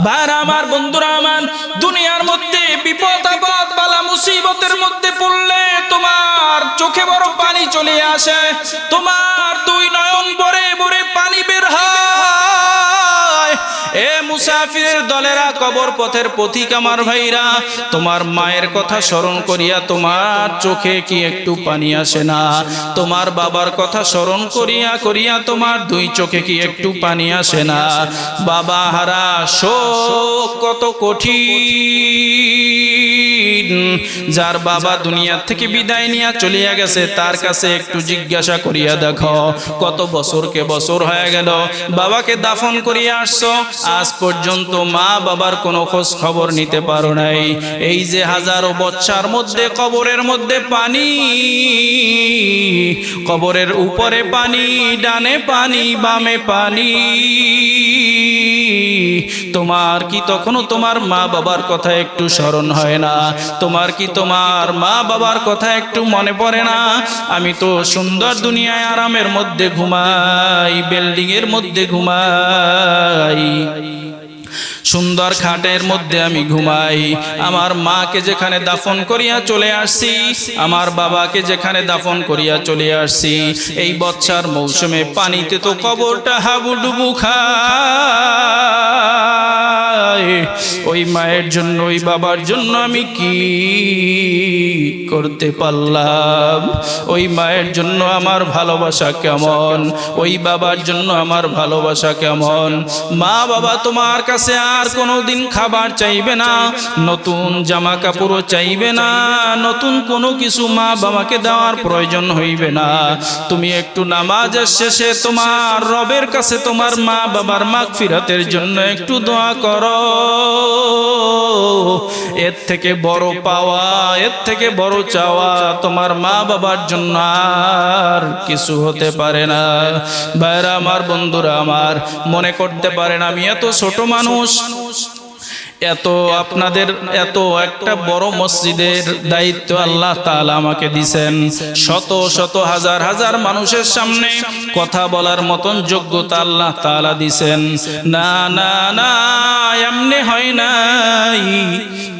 ভাইরা আমার, বন্ধুরা আমার, দুনিয়ার মধ্যে বিপদ আপদ বালা মুসিবতের মধ্যে পড়লে তোমার চোখে বড় পানি চলে আসে, তোমার দুই নয়ন ভরে ভরে পানি বের হয়। এ মুসাফিরের দলেরা, কবর পথের পথিক আমার ভাইরা, তোমার মায়ের কথা স্মরণ করিয়া তোমার চোখে কি একটু পানি আসে না? তোমার বাবার কথা স্মরণ করিয়া করিয়া তোমার দুই চোখে কি একটু পানি আসে না? বাবা হারা শোক কত কঠিন। যার বাবা দুনিয়া থেকে বিদায় নিয়ে চলিয়া গেছে তার কাছে একটু জিজ্ঞাসা করিয়া দেখো, কত বছরকে বছর হয়ে গেল বাবাকে দাফন করিয়া আসছো, আজ পর্যন্ত মা বাবার কোনো খোঁজ খবর নিতে পারো নাই। এই যে হাজারো বছর মধ্যে কবরের মধ্যে পানি, কবরের উপরে পানি, ডানে পানি, বামে পানি, তোমার কি তখনও তোমার মা বাবার কথা একটু স্মরণ হয় না? তোমার কি তোমার মা বাবার কথা একটু মনে পড়ে না? আমি তো সুন্দর দুনিয়ায় আরামের মধ্যে ঘুমাই, বিল্ডিং এর মধ্যে ঘুমাই, সুন্দর খাটের মধ্যে আমি ঘুমাই। আমার মাকে যেখানে দাফন করিয়া চলে আসছি, আমার বাবাকে যেখানে দাফন করিয়া চলে আসছি, এই বর্ষার মৌসুমে পানিতে তো কবরটা হাবুডুবু খায়। ওই মায়ের জন্য, ওই বাবার জন্য আমি কি করতে পারলাম? ওই মায়ের জন্য আমার ভালোবাসা কেমন, ওই বাবার জন্য আমার ভালোবাসা কেমন? মা বাবা তোমার কাছে আর কোনোদিন খাবার চাইবে না, নতুন জামা কাপড়ও চাইবে না, নতুন কোনো কিছু মা বাবাকে দেওয়ার প্রয়োজন হইবে না। তুমি একটু নামাজের শেষে তোমার রবের কাছে তোমার মা বাবার মাগফিরাতের জন্য একটু দোয়া করো। এর থেকে বড় পাওয়া, এর থেকে বড় চাওয়া তোমার মা বাবার জন্য আর কিছু হতে পারে না। ভাইরা আমার, বন্ধুরা আমার, মনে করতে পারেন আমি এত ছোট মানুষ, এত আপনাদের এত একটা বড় মসজিদের দায়িত্ব আল্লাহ তাআলা আমাকে দিয়েছেন, শত শত হাজার হাজার মানুষের সামনে কথা বলার মতন যোগ্যতা আল্লাহ তাআলা দিয়েছেন। না না না, এমনি হয় নাই।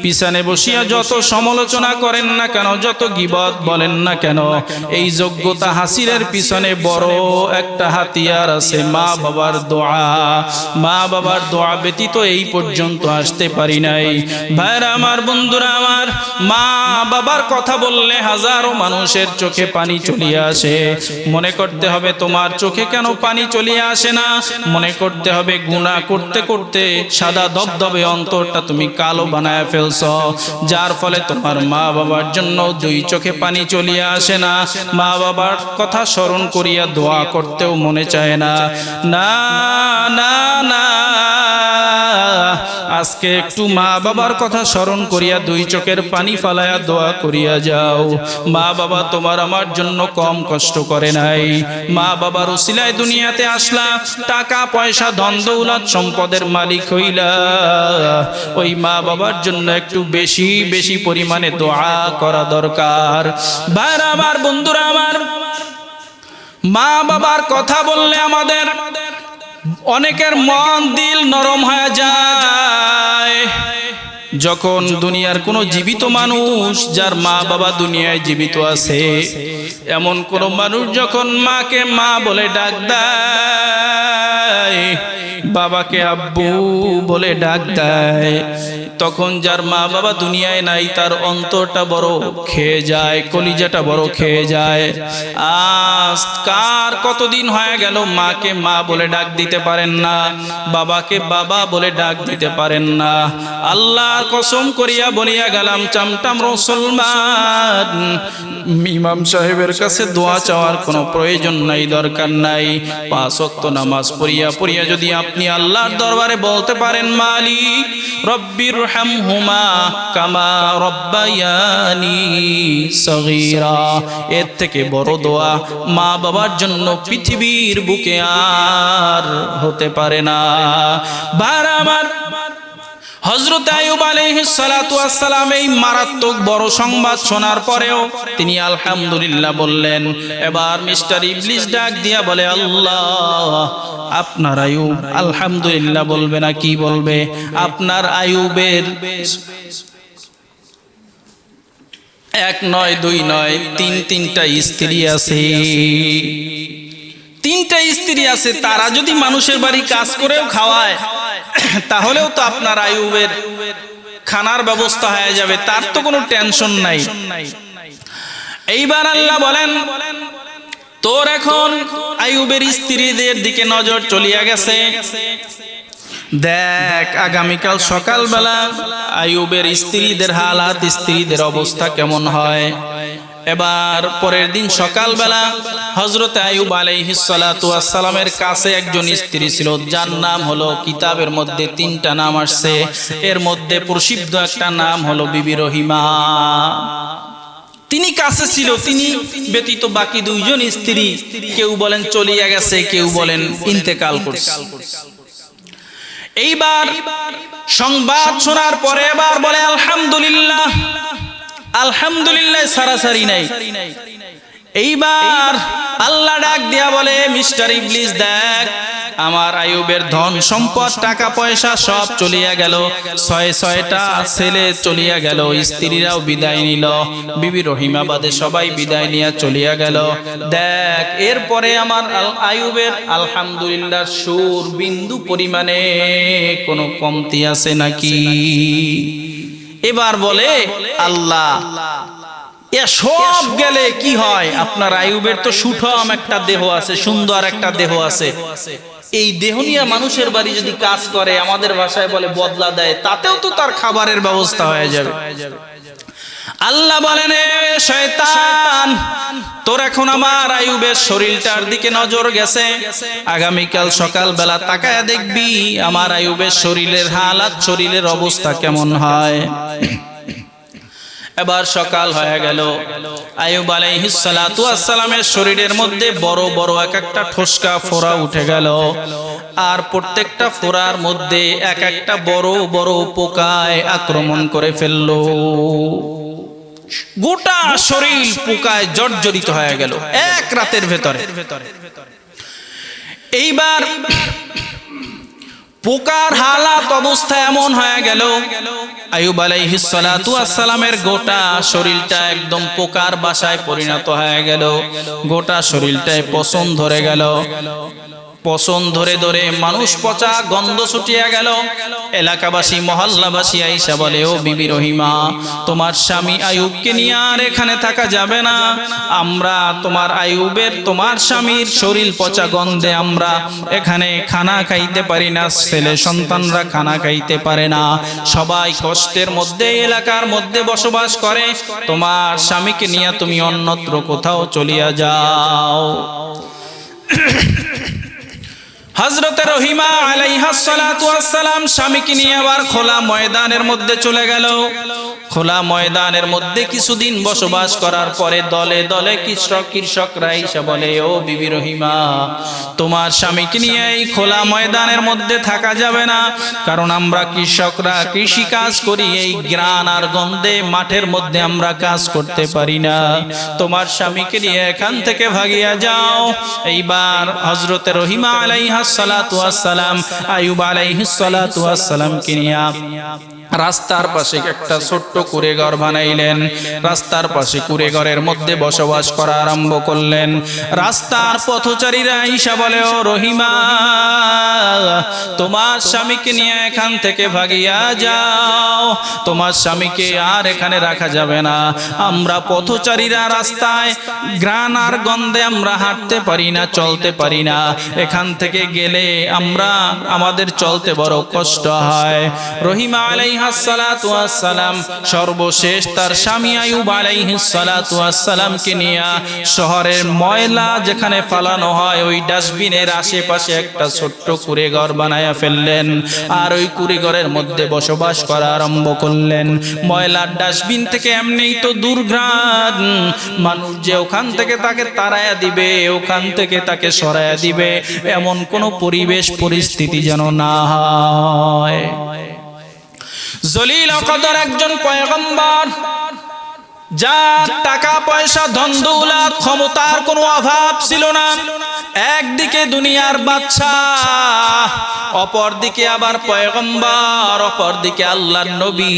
পিছনে বসিয়া যত সমালোচনা করেন না কেন, যত গীবত বলেন না কেন, এই যোগ্যতা হাসিলের পিছনে বড় একটা হাতিয়ার আছে, মা বাবার দোয়া। মা বাবার দোয়া ব্যতীত এই পর্যন্ত আসতে পারি নাই। ভাইরা আমার, বন্ধুরা আমার, মা বাবার কথা বললে হাজারো মানুষের চোখে পানি চলিয়ে আসে। মনে করতে হবে তোমার চোখে কেন পানি চলিয়ে আসে না? মনে করতে হবে গুনাহ করতে করতে সাদা ধবধবে অন্তরটা তুমি কালো বানায় ফেলছো, যার ফলে তোমার মা বাবার জন্য দুই চোখে পানি চলিয়ে আসে না। মা বাবার কথা স্মরণ করিয়া দোয়া করতেও মনে চায় না। না না না, আজকে একটু মা বাবার কথা স্মরণ করিয়া দুই চোখের পানি ফালায়া দোয়া করিয়া যাও। মা বাবা তোমার আমার জন্য কম কষ্ট করে নাই। মা বাবার উসিলায় দুনিয়াতে আসলা, টাকা পয়সা ধন দৌলত সম্পদের মালিক হইলা। ওই মা বাবার জন্য একটু বেশি বেশি পরিমাণে দোয়া করা দরকার। ভাইরা আমার, বন্ধুরা আমার, মা বাবার কথা বললে আমাদের অনেকের মন দিল নরম হয়ে যায়। যখন দুনিয়ার কোনো জীবিত মানুষ, যার মা বাবা দুনিয়ায় জীবিত আছে, এমন কোন মানুষ যখন মাকে মা বলে ডাক দেয়, বাবাকে আব্বু বলে ডাক দেয়, তখন যার মা বাবা দুনিয়ায় নাই তার অন্তরটা বড় খেয়ে যায়, কলিজাটা বড় খেয়ে যায়। আজ কার কতদিন হয়ে গেল মাকে মা বলে ডাক দিতে পারেন না, বাবাকে বাবা বলে ডাক দিতে পারেন না। আল্লাহর কসম করিয়া বলিয়া গেলাম, চামটাম মুসলমান, ইমাম সাহেবের কাছে দোয়া চাওয়ার কোনো প্রয়োজন নাই, দরকার নাই। 5 ওয়াক্ত নামাজ পড়িয়া পড়িয়া যদি আপনি আল্লাহর দরবারে বলতে পারেন, মালিক রব্বির হামহুমা কামা রব্বায়ানি সগীরা, এর থেকে বড় দোয়া মা বাবার জন্য পৃথিবীর বুকে আর হতে পারে না। বার আমার, হযরত আইয়ুব আলাইহিস সালাতু ওয়াস সালাম এই মারাত্মক বড় সংবাদ শোনার পরেও তিনি আলহামদুলিল্লাহ বললেন। এবার মিস্টার ইবলিস ডাক দিয়া বলে, আল্লাহ, আপনার আইয়ুব আলহামদুলিল্লাহ বলবে না কি বলবে? আপনার আইয়ুবের এক নয়, দুই নয়, তিনটা স্ত্রী আছে। তিনটা স্ত্রী আছে, তারা যদি মানুষের বাড়ি কাজ করেও খাওয়ায় তাহলেও তো আপনার আইয়ুবের খানার ব্যবস্থা হয়ে যাবে, তার তো কোনো টেনশন নাই। এইবার আল্লাহ বলেন, তোর এখন আইয়ুবের স্ত্রীদের দিকে নজর চলিয়া গেছে। দেখ আগামীকাল সকালবেলা আইয়ুবের স্ত্রীদের হালাত, স্ত্রীদের অবস্থা কেমন হয়। এবার পরের দিন সকালবেলা হযরত আইয়ুব আলাইহিস সালাতু ওয়াস সালামের কাছে একজন স্ত্রী ছিল, যার নাম হলো, কিতাবের মধ্যে 3টা নাম আসছে, এর মধ্যে প্রসিদ্ধ একটা নাম হলো বিবি রহিমা। তিনি কাছে ছিল, তিনি ব্যতীত বাকি 2জন স্ত্রী কেউ বলেন চলিয়া গেছে, কেউ বলেন ইন্তেকাল করছে। এইবার সংবাদ শোনার পরে এবার বলে আলহামদুলিল্লাহ, আলহামদুলিল্লাহ সারাসারি নাই। এইবার আল্লাহ ডাক দিয়া বলে, মিস্টার ইবলিস দেখ, আমার আইয়ুবের ধন সম্পদ টাকা পয়সা সব চলিয়া গেল, 6টা ছেলে চলিয়া গেল, স্ত্রীরাও বিদায় নিল, বিবি রহিমা বাদে সবাই বিদায় নিয়ে চলিয়া গেল। দেখ এরপরে আমার আইয়ুবের আলহামদুলিল্লাহ সুর বিন্দু পরিমাণে কোনো কমতি আছে নাকি? এবার বলে আল্লাহ, এ সব গেলে কি হয়? আপনার আইয়ুবের তো সুঠাম একটা দেহ আছে, সুন্দর একটা দেহ আছে, এই দেহ নিয়ে মানুষের বাড়ি যদি কাজ করে, আমাদের ভাষায় বলে বদলা দেয়, তাতেও তো তার খাবারের ব্যবস্থা হয়ে যাবে। আল্লাহ বলেন, শয়তান, তোর এখন আমার আইয়ুবের শরীরটার দিকে নজর গেছে, আগামীকাল সকালবেলা তাকায়া দেখবি আমার আইয়ুবের শরীরের হালাত, শরীরের অবস্থা কেমন হয়। এবার সকাল হয়ে গেল, আইয়ুব আলাইহিস সালাতু ওয়াস সালামের শরীরের মধ্যে বড় বড় এক একটা ঠোসকা ফোঁড়া উঠে গেল, আর প্রত্যেকটা ফোঁড়ার মধ্যে এক একটা বড় বড় পোকায় আক্রমণ করে ফেললো। গোটা শরীর পোকায় জর্জরিত হয়ে গেল এক রাতের ভেতরে। এইবার পোকার হালাত অবস্থা এমন হয়ে গেল, আইয়ুব আলাইহিস সালাতু ওয়াস সালামের গোটা শরীরটা একদম পোকার বাসায় পরিণত হয়ে গেল, গোটা শরীরটায় পশম ধরে গেল, পশম ধরে ধরে মানুষ পচা গন্ধ ছুটিয়া গেল। এলাকাবাসী মহল্লাবাসী আইসা বলে, ও বিবি রহিমা, তোমার স্বামী আইয়ুবকে নিয়ে আর এখানে থাকা যাবে না, আমরা তোমার আইয়ুবের, তোমার স্বামীর শরীর পচা গন্ধে আমরা এখানে খানা খাইতে পারি না, ছেলে সন্তানরা খানা খাইতে পারে না, সবাই কষ্টের মধ্যে এলাকার মধ্যে বসবাস করে, তোমার স্বামীকে নিয়ে তুমি অন্যত্র কোথাও চলিয়া যাও। হযরত রহিমা আলাইহাস সালাতু ওয়াস সালাম স্বামীকে নিয়ে আবার খোলা ময়দানের মধ্যে চলে গেল। খোলা ময়দানের মধ্যে কিছুদিন বসবাস করার পরে দলে দলে কৃষকরা এসে বলে, ও বিবি রহিমা, তোমার স্বামীকে নিয়ে এই খোলা ময়দানের মধ্যে থাকা যাবে না, কারণ আমরা কৃষকরা কৃষি কাজ করি, এই গ্রান আর গন্ধে মাঠের মধ্যে আমরা কাজ করতে পারি না, তোমার স্বামীকে নিয়ে এখান থেকে ভাগিয়া যাও। এইবার হযরত রহিমা আলাইহাস সালাতু ওয়াস সালাম আইয়ুব আলাইহিস সালাতু ওয়াস সালামকে নিয়ে রাস্তার পাশে একটা ছোট্ট কুঁড়ে ঘর বানাইলেন, রাস্তার পাশে কুঁড়ে ঘরের মধ্যে বসবাস করা আরম্ভ করলেন। রাস্তার পথচারীরা আইসা বলে, ও রহিমা, তোমার স্বামীকে নিয়ে এখান থেকে ভাগিয়া যাও, তোমার স্বামীকে আর এখানে রাখা যাবে না, আমরা পথচারীরা রাস্তায় ঘ্রাণ আর গন্ধে আমরা হাঁটতে পারি না, চলতে পারি না, এখান থেকে গেলে আমাদের চলতে বড় কষ্ট হয়। রহিমা আলাইহিস সালাতু ওয়াস সালাম সর্বশেষ তার স্বামী আইয়ুব আলাইহিস সালাতু ওয়াস সালামকে নিয়ে শহরের ময়লা যেখানে ফালানো হয় ওই ডাস্টবিনের আশেপাশে একটা ছোট্ট কুঁড়ে ঘর বানায়া ফেললেন, আর ওই কুঁড়ে ঘরের মধ্যে বসবাস করা আরম্ভ করলেন। ময়লার ডাস্টবিন থেকে এমনিই তো দুর্ঘ্রাণ, মানুষ যে ওখান থেকে তাকে তাড়ায়া দিবে, ওখান থেকে তাকে সরায়া দিবে, এমন কোনো পরিবেশ পরিস্থিতি যেন না হয়। জলিল কদর একজন পয়গম্বর, যার টাকা পয়সা ধন দৌলত ক্ষমতার কোনো অভাব ছিল না। একদিকে দুনিয়ার বাদশাহ, অপরদিকে আবার পয়গম্বর, অপরদিকে আল্লাহর নবী।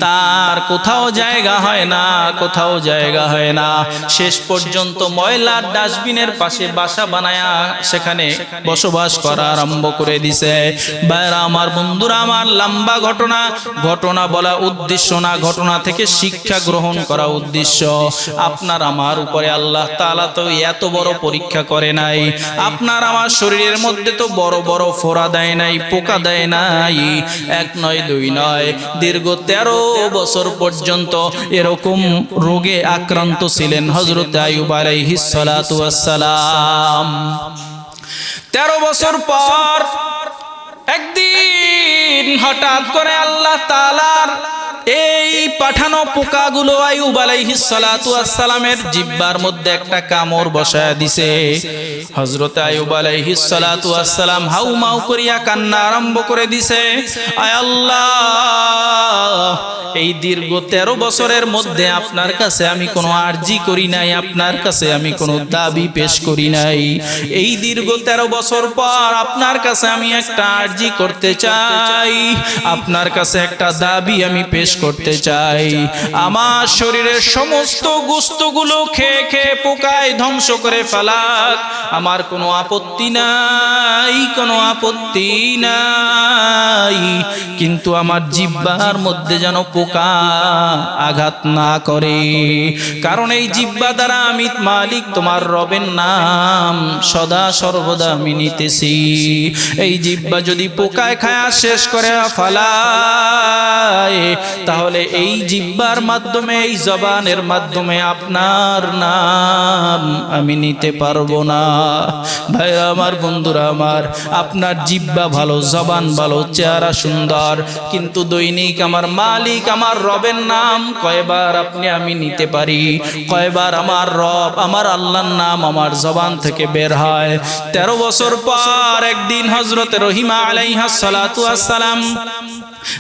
তার কোথাও জায়গা হয় না, কোথাও জায়গা হয় না। শেষ পর্যন্ত ময়লার ডাস্টবিনের পাশে বাসা বানায়া সেখানে বসবাস করা আরম্ভ করে দিছে। ভাইরা আমার, বন্ধুরা আমার, লম্বা ঘটনা বলা উদ্দেশ্য না, ঘটনা থেকে শিক্ষা গ্রহণ করা উদ্দেশ্য। আপনার আমার উপরে আল্লাহ তাআলা তো এত বড় পরীক্ষা করে নাই। আপনার আমার শরীরের মধ্যে তো বড় বড় ফোড়া দেয় নাই, পোকা দেয় নাই। এক নয়, দুই নয়, দীর্ঘ 13 বছর পর্যন্ত এরকম রোগে আক্রান্ত ছিলেন হযরত আইয়ুব আলাইহিস সালাতু ওয়াস সালাম। 13 বছর পর একদিন হঠাৎ করে আল্লাহ তাআলার এই পাঠানো পোকাগুলো আইয়ুব আলাইহিস সালাতু ওয়াস সালামের জিহ্বার মধ্যে একটা কামড় বসায় দিছে। হযরত আইয়ুব আলাইহিস সালাতু ওয়াস সালাম হাউমাউ করিয়া কান্না আরম্ভ করে দিছে, আয় আল্লাহ, এই দীর্ঘ 13 বছরের মধ্যে আপনার কাছে আমি কোনো আরজি করি নাই, আপনার কাছে আমি কোনো দাবি পেশ করি নাই। এই দীর্ঘ 13 বছর পর আপনার কাছে আমি একটা আরজি করতে চাই, আপনার কাছে একটা দাবি আমি পেশ করতে চাই। আমার শরীরের সমস্ত গোশতগুলো খেয়ে খেয়ে পোকায় ধ্বংস করে ফেলাক, আমার কোনো আপত্তি নাই, কোনো আপত্তি নাই, কিন্তু আমার জিহ্বার মধ্যে যেন পোকা আঘাত না করে। কারণ এই জিহ্বা দ্বারা আমি মালিক তোমার রবের নাম সদা সর্বদা আমি নিতেছি। এই জিহ্বা যদি পোকায় খায়া শেষ করে ফেলায়, তাহলে এই জিহ্বার মাধ্যমে, এই জবানের মাধ্যমে আপনার নাম আমি নিতে পারবো না। ভাইরা আমার, বন্ধুরা আমার, আপনার জিহ্বা ভালো, জবান ভালো, চেহারা সুন্দর, কিন্তু দৈনিক আমার মালিক আমার রবের নাম কয়বার আপনি আমি নিতে পারি, কয়বার আমার রব আমার আল্লাহর নাম আমার জবান থেকে বের হয়। 13 বছর পর একদিন হযরত রহিমা আলাইহা সালাতু ওয়াস সালাম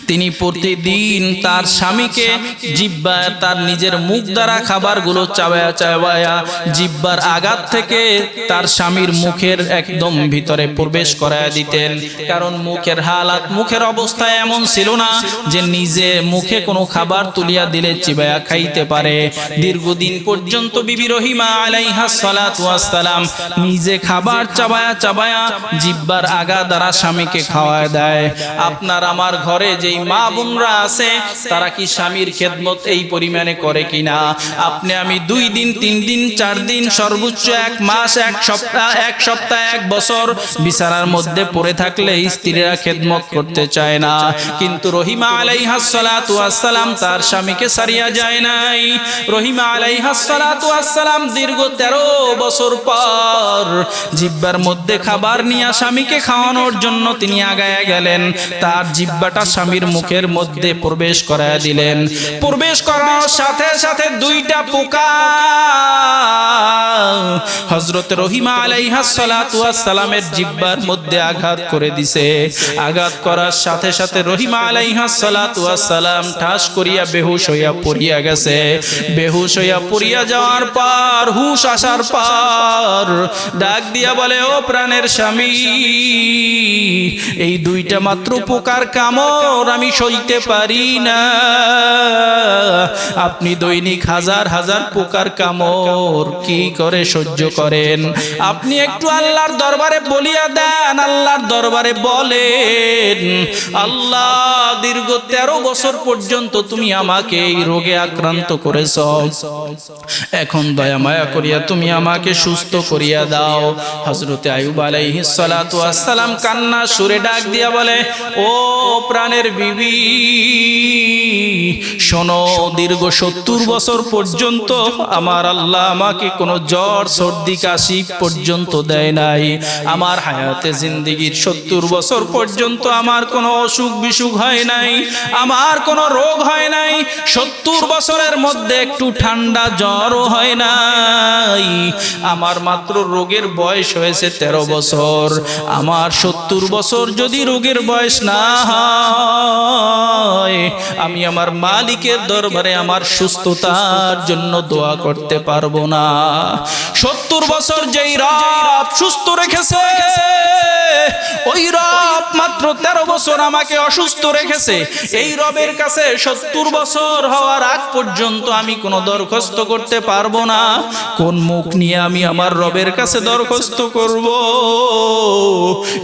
তিনি প্রতিদিন তার স্বামীকে জিহ্বা, তার নিজের মুখ দ্বারা খাবারগুলো চাবায়া চাবায়া জিহ্বার আঘাত থেকে তার স্বামীর মুখের একদম ভিতরে প্রবেশ করায়া দিতেন। কারণ মুখের হালাত, মুখের অবস্থা এমন ছিল না যে নিজে মুখে কোনো খাবার তুলিয়া দিলে চিবায়া খাইতে পারে। দীর্ঘদিন পর্যন্ত বিবি রহিমা আলাইহা সালাতু ওয়াস সালাম নিজে খাবার চাবায়া চাবায়া জিহ্বার আগা দ্বারা স্বামীকে খাওয়ায় দেয়। আপনার আমার ঘরে যেই মা বোনরা আছে, তারা কি স্বামীর খেদমত এই পরিমাণে করে কিনা? আপনি আমি 2 দিন 3 দিন 4 দিন, সর্বোচ্চ 1 মাস, 1 সপ্তাহ, 1 বছর বিছানার মধ্যে পড়ে থাকলে স্ত্রীরা খেদমত করতে চায় না। কিন্তু রহিমা আলাইহা সালাতু ওয়াস সালাম তার স্বামীকে ছাড়িয়া যায় নাই। রহিমা আলাইহা সালাতু ওয়াস সালাম দীর্ঘ 13 বছর পর জিহ্বার মধ্যে খাবার নিয়ে স্বামীকে খাওয়ানোর জন্য তিনি আগায়া গেলেন। তার জিহ্বাটা স্বামীর মুখের মধ্যে প্রবেশ করায়া দিলেন। প্রবেশ করার সাথে সাথে 2টা পোকা হযরত রহিমা আলাইহা সালাতু ওয়াস সালামের জিহ্বার মধ্যে আঘাত করে দিছে। আঘাত করার সাথে সাথে রহিমা আলাইহা সালাতু ওয়াস সালাম ঠাস করিয়া বেহুশ হইয়া পড়িয়া গেছে। বেহুশ হইয়া পড়িয়া যাওয়ার পর, হুশ আসার পর ডাক দিয়া বলে, ও প্রাণের স্বামী, এই 2টা মাত্র পোকার কামড় আমি সইতে পারি না। আপনি দৈনিক হাজার হাজার পোকার কামড় কি করে সহ্য করেন? আপনি একটু আল্লাহর দরবারে বলিয়া দেন, আল্লাহর দরবারে বলেন, আল্লাহ, দীর্ঘ 13 বছর পর্যন্ত তুমি আমাকে এই রোগে আক্রান্ত করেছ, এখন দয়া মায়া করিয়া তুমি আমাকে সুস্থ করিয়া দাও। হযরত আইয়ুব আলাইহিস সালাতু ওয়াস সালাম কান্না সুরে ডাক দিয়া বলে, ও প্রাণের বিবি, শোনো, দীর্ঘ 70 বছর পর্যন্ত আমার আল্লাহ আমাকে কোনো জ্বর সর্দি কাশি পর্যন্ত দেয় নাই। আমার হায়াতে জিন্দেগির 70 বছর পর্যন্ত আমার কোনো অসুখ বিসুখ হয় নাই, আমার কোনো রোগ হয় নাই। 70 বছরের মধ্যে একটু ঠান্ডা জ্বরও হয় নাই। আমার মাত্র রোগের বয়স হয়েছে 13 বছর। আমার 70 বছর যদি রোগের বয়স না হয়, আমি আমার মালিকের দরবারে আমার সুস্থতার জন্য দোয়া করতে পারবো না। 70 বছর যেই রব সুস্থ রেখেছে, ওই রব মাত্র 13 বছর আমাকে অসুস্থ রেখেছে। এই রবের কাছে 70 বছর হওয়ার আগ পর্যন্ত আমি কোনো দরখাস্ত করতে পারবো না। কোন মুখ নিয়ে আমি আমার রবের কাছে দরখাস্ত করব?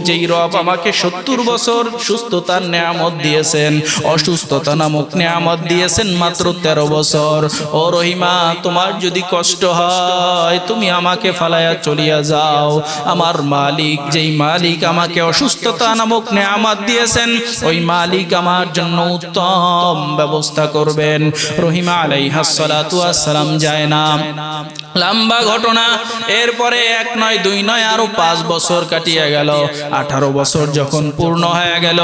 যেই রব আমাকে 70 বছর সুস্থতার নেয়ামত দিয়েছেন, অসুস্থতা নামক নেয়ামত দিয়েছেন মাত্র 13 বছর। ও রহিমা, তোমার যদি কষ্ট হয় তুমি আমাকে ফালায়া চলিয়া যাও। আমার মালিক, যেই মালিক আমাকে অসুস্থতা নামক নেয়ামত দিয়েছেন, ওই মালিক আমার জন্য উত্তম ব্যবস্থা করবেন। রহিমা আলাইহিস সালাতু ওয়াস সালাম যায় না। লম্বা ঘটনা। এরপরে 1 নয় 2 নয় আরো 5 বছর কাটিয়ে গেল। 18 বছর যখন পূর্ণ হয়ে গেল,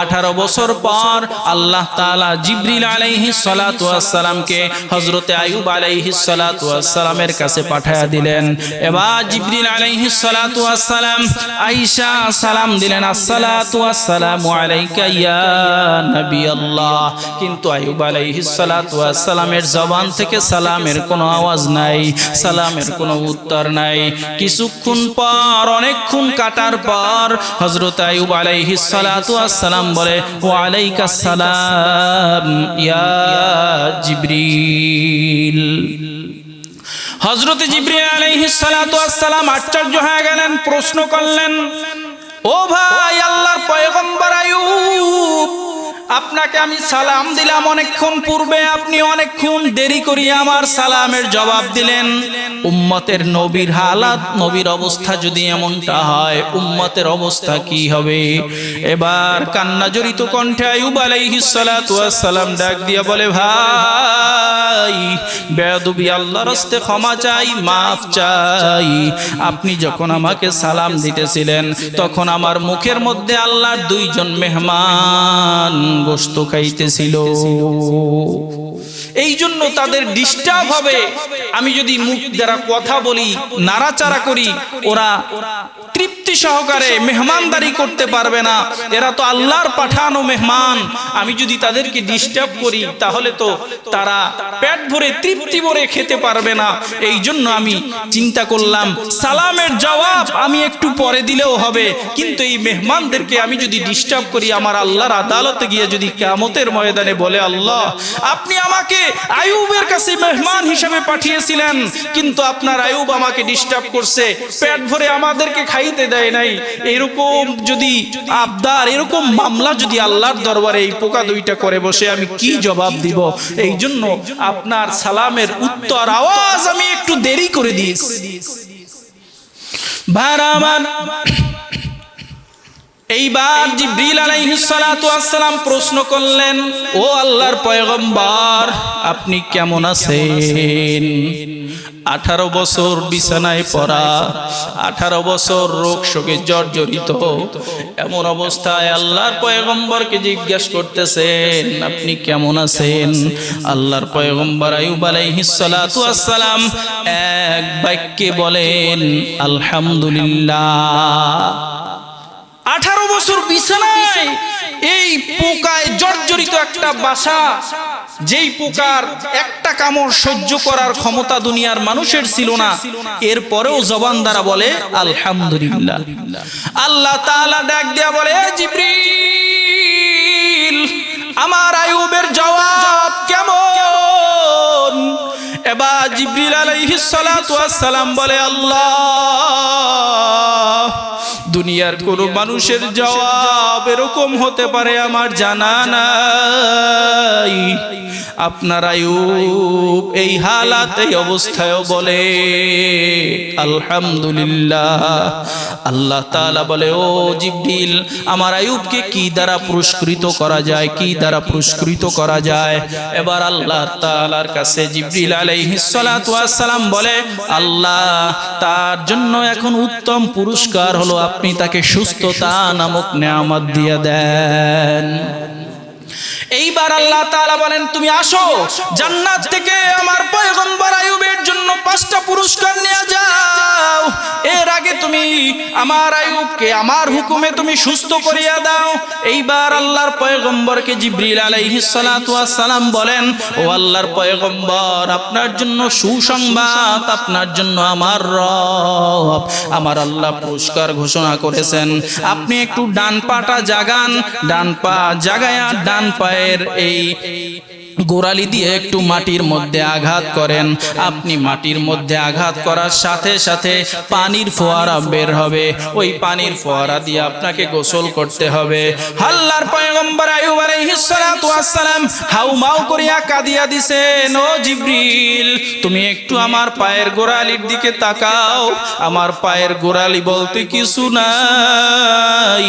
18 বছর পর আল্লাহ তাআলা জিবরিল আলাইহিস সালাতু ওয়াস সালামকে হযরতে আইয়ুব আলাইহিস সালাতু ওয়াস সালামের কাছে পাঠিয়ে দিলেন। এবার জিবরিল আলাইহিস সালাতু ওয়াস সালাম আয়েশা সালাম দিলেন, আসসালাতু ওয়াস সালামু আলাইকা ইয়া নবী আল্লাহ। কিন্তু আইয়ুব আলাইহিস সালাতু ওয়াস সালামের জবান থেকে সালামের কোনো আওয়াজ নাই, সালামের কোনো উত্তর নাই। কিছুক্ষণ পর, অনেকক্ষণ কাটার পর হযরত আইয়ুব আলাইহিস সালাতু ওয়াস সালাম বলে, ওয়া আলাইকাস সালাম ইয়া জিবরিল। হযরত জিবরিল আলাইহিস সালাতু ওয়াস সালাম আশ্চর্য হয়ে গেলেন, প্রশ্ন করলেন, ও ভাই আল্লাহর পয়গম্বর আইয়ুব, আপনাকে আমি সালাম দিলাম অনেকক্ষণ পূর্বে, আপনি অনেকক্ষণ দেরি করিয়ে আমার সালামের জবাব দিলেন। উম্মতের নবীর হালাত, নবীর অবস্থা যদি এমনটা হয়, উম্মতের অবস্থা কি হবে? এবার কান্না জড়িত কণ্ঠে আইয়ুব আলাইহিস সালাতু ওয়াস সালাম ডাক দিয়া বলে, ভাই বেয়াদবি, আল্লাহর রাস্তে ক্ষমা চাই, মাফ চাই। আপনি যখন আমাকে সালাম দিতেছিলেন, তখন আমার মুখের মধ্যে আল্লাহর 2 জন মেহমান গোশত খাইতেছিল। এই জন্য তাদের ডিস্টার্ব হবে। আমি যদি মুখ দ্বারা কথা বলি, নাড়াচাড়া করি, ওরা তৃপ্তি সহকারে মেহমানদারি করতে পারবে না। এরা তো আল্লাহর পাঠানো মেহমান। আমি যদি তাদেরকে ডিস্টার্ব করি, তাহলে তো তারা পেট ভরে তৃপ্তি ভরে খেতে পারবে না। এই জন্য আমি চিন্তা করলাম, সালামের জবাব আমি একটু পরে দিলেও হবে, কিন্তু এই মেহমানদেরকে আমি যদি ডিস্টার্ব করি, আমার আল্লাহর আদালতে গিয়ে যদি কিয়ামতের ময়দানে বলে, আল্লাহ আপনি আমাকে আইয়ুবের কাছে মেহমান হিসেবে পাঠিয়েছিলেন, কিন্তু আপনার আইয়ুব আমাকে ডিস্টার্ব করছে, পেট ভরে আমাদেরকে খাইতে দেয় নাই, এরকম যদি আবদার, এরকম মামলা যদি আল্লাহর দরবারে এই পোকা 2টা করে বসে, আমি কি জবাব দিব? এই জন্য আপনার সালামের উত্তর আওয়াজ আমি একটু দেরি করে দিয়েছি। ভাইরা, এইবার জিবরিল আলাইহিস সালাতু ওয়াস সালাম প্রশ্ন করলেন, ও আল্লাহর পয়গম্বর, আপনি কেমন আছেন? 18 বছর বিছানায় পড়া, 18 বছর রোগ শোকে জর্জরিত, এমন অবস্থায় আল্লাহর পয়গম্বরকে জিজ্ঞাসা করতেছেন, আপনি কেমন আছেন? আল্লাহর পয়গম্বর আইয়ুব আলাইহিস সালাতু ওয়াস সালাম এক বাক্যে বলেন, আলহামদুলিল্লাহ। 18 বছর বিছানায়, এই পোকায় জর্জরিত একটা বাসা, যেই পোকার একটা কামড় সহ্য করার ক্ষমতা দুনিয়ার মানুষের ছিল না, এরপরেও জবান দ্বারা বলে আলহামদুলিল্লাহ। আল্লাহ তাআলা ডাক দিয়া বলে, জিবরিল, আমার আইয়ুবের জবাব কেমন? এবার জিবরিল আলাইহিস সালাতু ওয়াস সালাম বলে, আল্লাহ, দুনিয়ার কোন মানুষের জবাব এরকম হতে পারে আমার জানা নাই। আপনার আইয়ুব এই হালাত, এই অবস্থায়ও বলে আলহামদুলিল্লাহ। আল্লাহ তাআলা বলে, ও জিবরিল, আমার আইয়ুবকে কি দ্বারা পুরস্কৃত করা যায়, কি দ্বারা পুরস্কৃত করা যায়? এবার আল্লাহ তাআলার কাছে জিবরিল আলাইহিস সালাতু ওয়াস সালাম বলে, আল্লাহ, তার জন্য এখন উত্তম পুরস্কার হলো আপনি তাকে সুস্থতা নামক নেয়ামত দিয়ে দেন। এইবার আল্লাহ তাআলা বলেন, তুমি আসো, জান্নাত থেকে আমার পয়গম্বর আইয়ুবের জন্য 5টা পুরস্কার নিয়ে যাও। এর আগে তুমি আমার আইয়ুবকে আমার হুকুমে তুমি সুস্থ করিয়া দাও। এইবার আল্লাহর পয়গম্বরকে জিবরিল আলাইহিস সালাতু ওয়াস সালাম বলেন, ও আল্লাহর পয়গম্বর, আপনার জন্য সুসংবাদ, আপনার জন্য আমার রব, আমার আল্লাহ পুরস্কার ঘোষণা করেছেন। আপনি একটু ডান পাটা জাগান, ডান পা জাগায়া ডান পায়ের এই গোড়ালি দিয়ে একটু মাটির মধ্যে আঘাত করেন। আপনি মাটির মধ্যে আঘাত করার সাথে সাথে পানির ফোয়ারা বের হবে। ওই পানির ফোয়ারা দিয়ে আপনাকে গোসল করতে হবে। আল্লাহর পয়গম্বর আইয়ুব আলাইহিস সালাতু ওয়াস সালাম হাউমাউ করিয়া কাঁদিয়া দিছেন, ও জিবরিল, তুমি একটু আমার পায়ের গোড়ালির দিকে তাকাও। আমার পায়ের গোড়ালি বলতে কিছু নাই,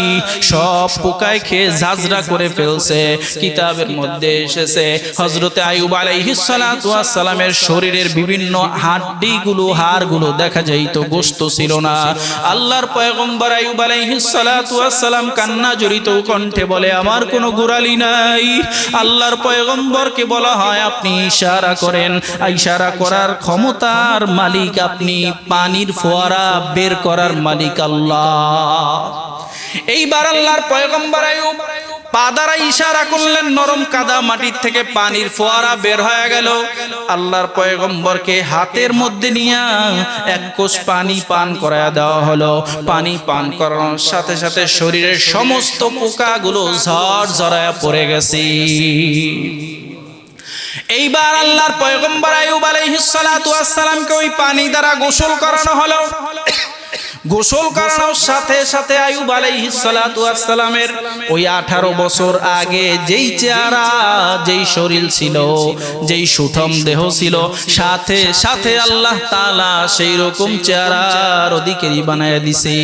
সব পোকায় খেয়ে ঝাঁঝরা করে ফেলছে। কিতাবের মধ্যে এসেছে হযরতে আইয়ুব আলাইহিস সালাতু ওয়াস সালামের শরীরের বিভিন্ন হাড়গুলো, হাড়গুলো দেখা যাইতো, গোশত ছিল না। আল্লাহর পয়গম্বর আইয়ুব আলাইহিস সালাতু ওয়াস সালাম কান্না জড়িত কণ্ঠে বলে, আমার কোনো গোড়ালি নাই। আল্লাহর পয়গম্বরকে বলা হয়, আপনি ইশারা করেন, ইশারা করার ক্ষমতার মালিক আপনি, পানির ফোয়ারা বের করার মালিক আল্লাহ। এইবার আল্লাহর পয়গম্বর আইয়ুব পা দ্বারা ইশারা করলেন, নরম কাদা মাটির থেকে পানির ফোয়ারা বের হয়ে গেল। আল্লাহর পয়গম্বরকে হাতের মধ্যে নিয়ে এক কোষ পানি পান করায়া দেওয়া হলো। পানি পান করানোর সাথে সাথে শরীরের সমস্ত পোকাগুলো ঝরঝরায়া পড়ে গেছে। এইবার আল্লাহর পয়গম্বর আইয়ুব আলাইহিস সালাতু ওয়াস সালামকে ওই পানি দ্বারা গোসল করানো হলো। গোসল করানোর সাথে সাথে আইয়ুব আলাইহিস সালাতু ওয়াস সালামের ওই 18 বছর আগে যেই চেহারা, যেই শরীর ছিল, যেই সুঠম দেহ ছিল, সাথে সাথে আল্লাহ তাআলা সেই রকম চেহারার অধিকারী বানায়া দিছে।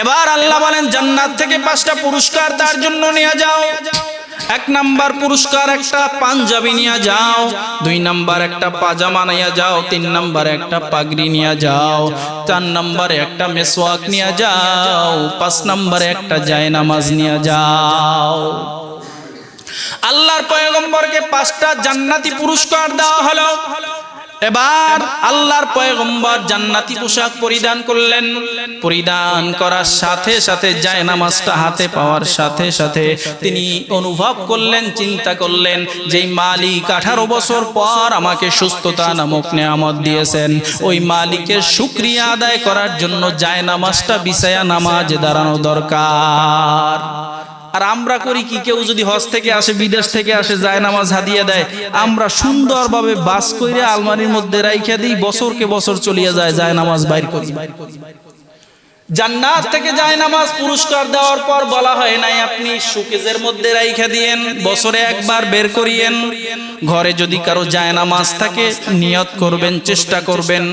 এবার আল্লাহ বলেন, জান্নাত থেকে 5টা পুরস্কার তার জন্য নিয়ে যাও। 1 নাম্বার পুরস্কার একটা পাঞ্জাবি নিয়ে যাও, 2 নাম্বার একটা পাজামা নিয়ে যাও, 3 নাম্বার একটা পাগড়ি নিয়ে যাও, 4 নাম্বারে একটা মেসওয়াক নিয়ে যাও, 5 নাম্বারে একটা জায়নামাজ নিয়ে যাও। আল্লাহর পয়গম্বরকে 5টা জান্নাতি পুরস্কার দেওয়া হলো। এবার আল্লাহর পয়গম্বর জান্নাতি পোশাক পরিধান করলেন। পরিধান করার সাথে সাথে জায়নামাজটা হাতে পাওয়ার সাথে সাথে তিনি অনুভব করলেন, চিন্তা করলেন, যেই মালিক 18 বছর পর আমাকে সুস্থতা নামক নেয়ামত দিয়েছেন, ওই মালিকের শুকরিয়া আদায় করার জন্য জায়নামাজটা বিছায়া নামাজে দাঁড়ানো দরকার। আর আমরা করি কি, কেউ যদি হজ থেকে আসে, বিদেশ থেকে আসে, জায়নামাজ হাদিয়া দেয়, আমরা সুন্দরভাবে বাস করে আলমারির মধ্যে রাইখা দিই, বছরকে বছর চলিয়ে যায়, জায়নামাজ বাইর করি। জান্নাত থেকে জায়নামাজ পুরস্কার দেওয়ার পর বলা হয় নাই আপনি শোকেজের মধ্যে রাইখা দিয়েন, বছরে একবার বের করিয়েন। ঘরে যদি কারো জায়নামাজ থাকে, নিয়ত করবেন, চেষ্টা করবেন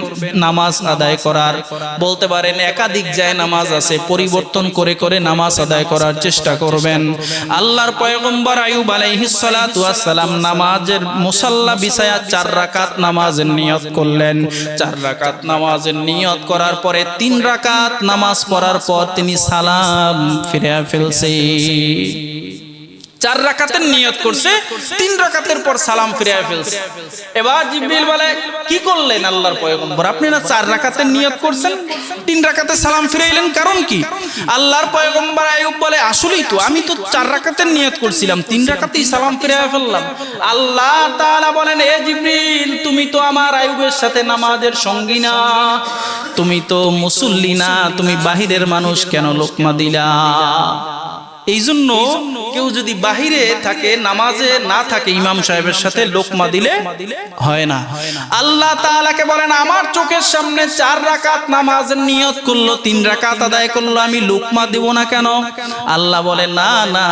নামাজ আদায় করার। বলতে পারেন একাধিক জায়নামাজ আছে, পরিবর্তন করে করে নামাজ আদায় করার চেষ্টা করবেন। আল্লাহর পয়গম্বর আইয়ুব আলাইহিস সালাতু ওয়াস সালাম নামাজের মুসাল্লা বিছায়া 4 রাকাত নামাজের নিয়ত করলেন। 4 রাকাত নামাজের নিয়ত করার পরে 3 রাকাত নামাজ পড়ার পর তিনি সালাম ফিরে ফেলছে। 4 রাকাতের নিয়ত করছে, 3 রাকাতের পর সালাম ফিরে ফেলছে। এবার জিবরিল বলে, কি করলেন আল্লাহর পয়গম্বর, আপনি না 4 রাকাতের নিয়ত করছেন, 3 রাকাতে সালাম ফিরাইলেন, কারণ কি? আল্লাহর পয়গম্বর আইয়ুব বলে, আসলেই তো আমি তো 4 রাকাতের নিয়ত করছিলাম, 3 রাকাতেই সালাম ফিরে ফেললাম। আল্লাহ তাআলা বলেন, এ জিবরিল, তুমি তো আমার আইয়ুবের সাথে নামাজের সঙ্গী না, তুমি তো মুসল্লি না, তুমি বাহিরের মানুষ, কেন লোকমা দিলা? এই জন্য কেউ যদি বাহিরে থাকে, নামাজে না থাকে, ইমাম সাহেবের সাথে লোকমা দিলে হয় না। আল্লাহ তাআলাকে বলেন আমার চোখের সামনে 4 রাকাত নামাজের নিয়ত করলো, 3 রাকাত আদায় করলো, আমি লোকমা দেব না কেন? আল্লাহ বলেন না না,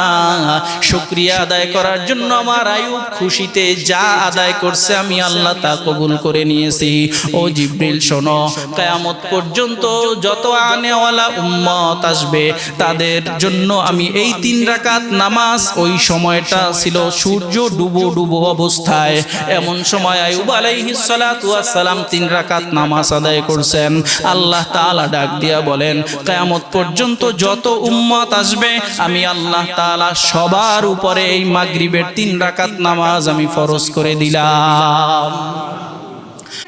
শুকরিয়া আদায় করার জন্য আমার আইয়ুব খুশিতে যা আদায় করছে আমি আল্লাহ তা কবুল করে নিয়েছি। ও জিবরিল শোনো, কিয়ামত পর্যন্ত যত আনেওয়ালা উম্মত আসবে তাদের জন্য আমি এই 3 রাকাত নামাজ, ওই সময়টা ছিল সূর্য ডুবো ডুবো অবস্থায়, এমন সময় আইয়ুব আলাইহিস সালাতু ওয়াস সালাম 3 রাকাত নামাজ আদায় করছেন। আল্লাহ তাআলা ডাক দিয়া বলেন কিয়ামত পর্যন্ত যত উম্মত আসবে আমি আল্লাহ তাআলা সবার উপরে এই মাগরিবের 3 রাকাত নামাজ আমি ফরজ করে দিলাম।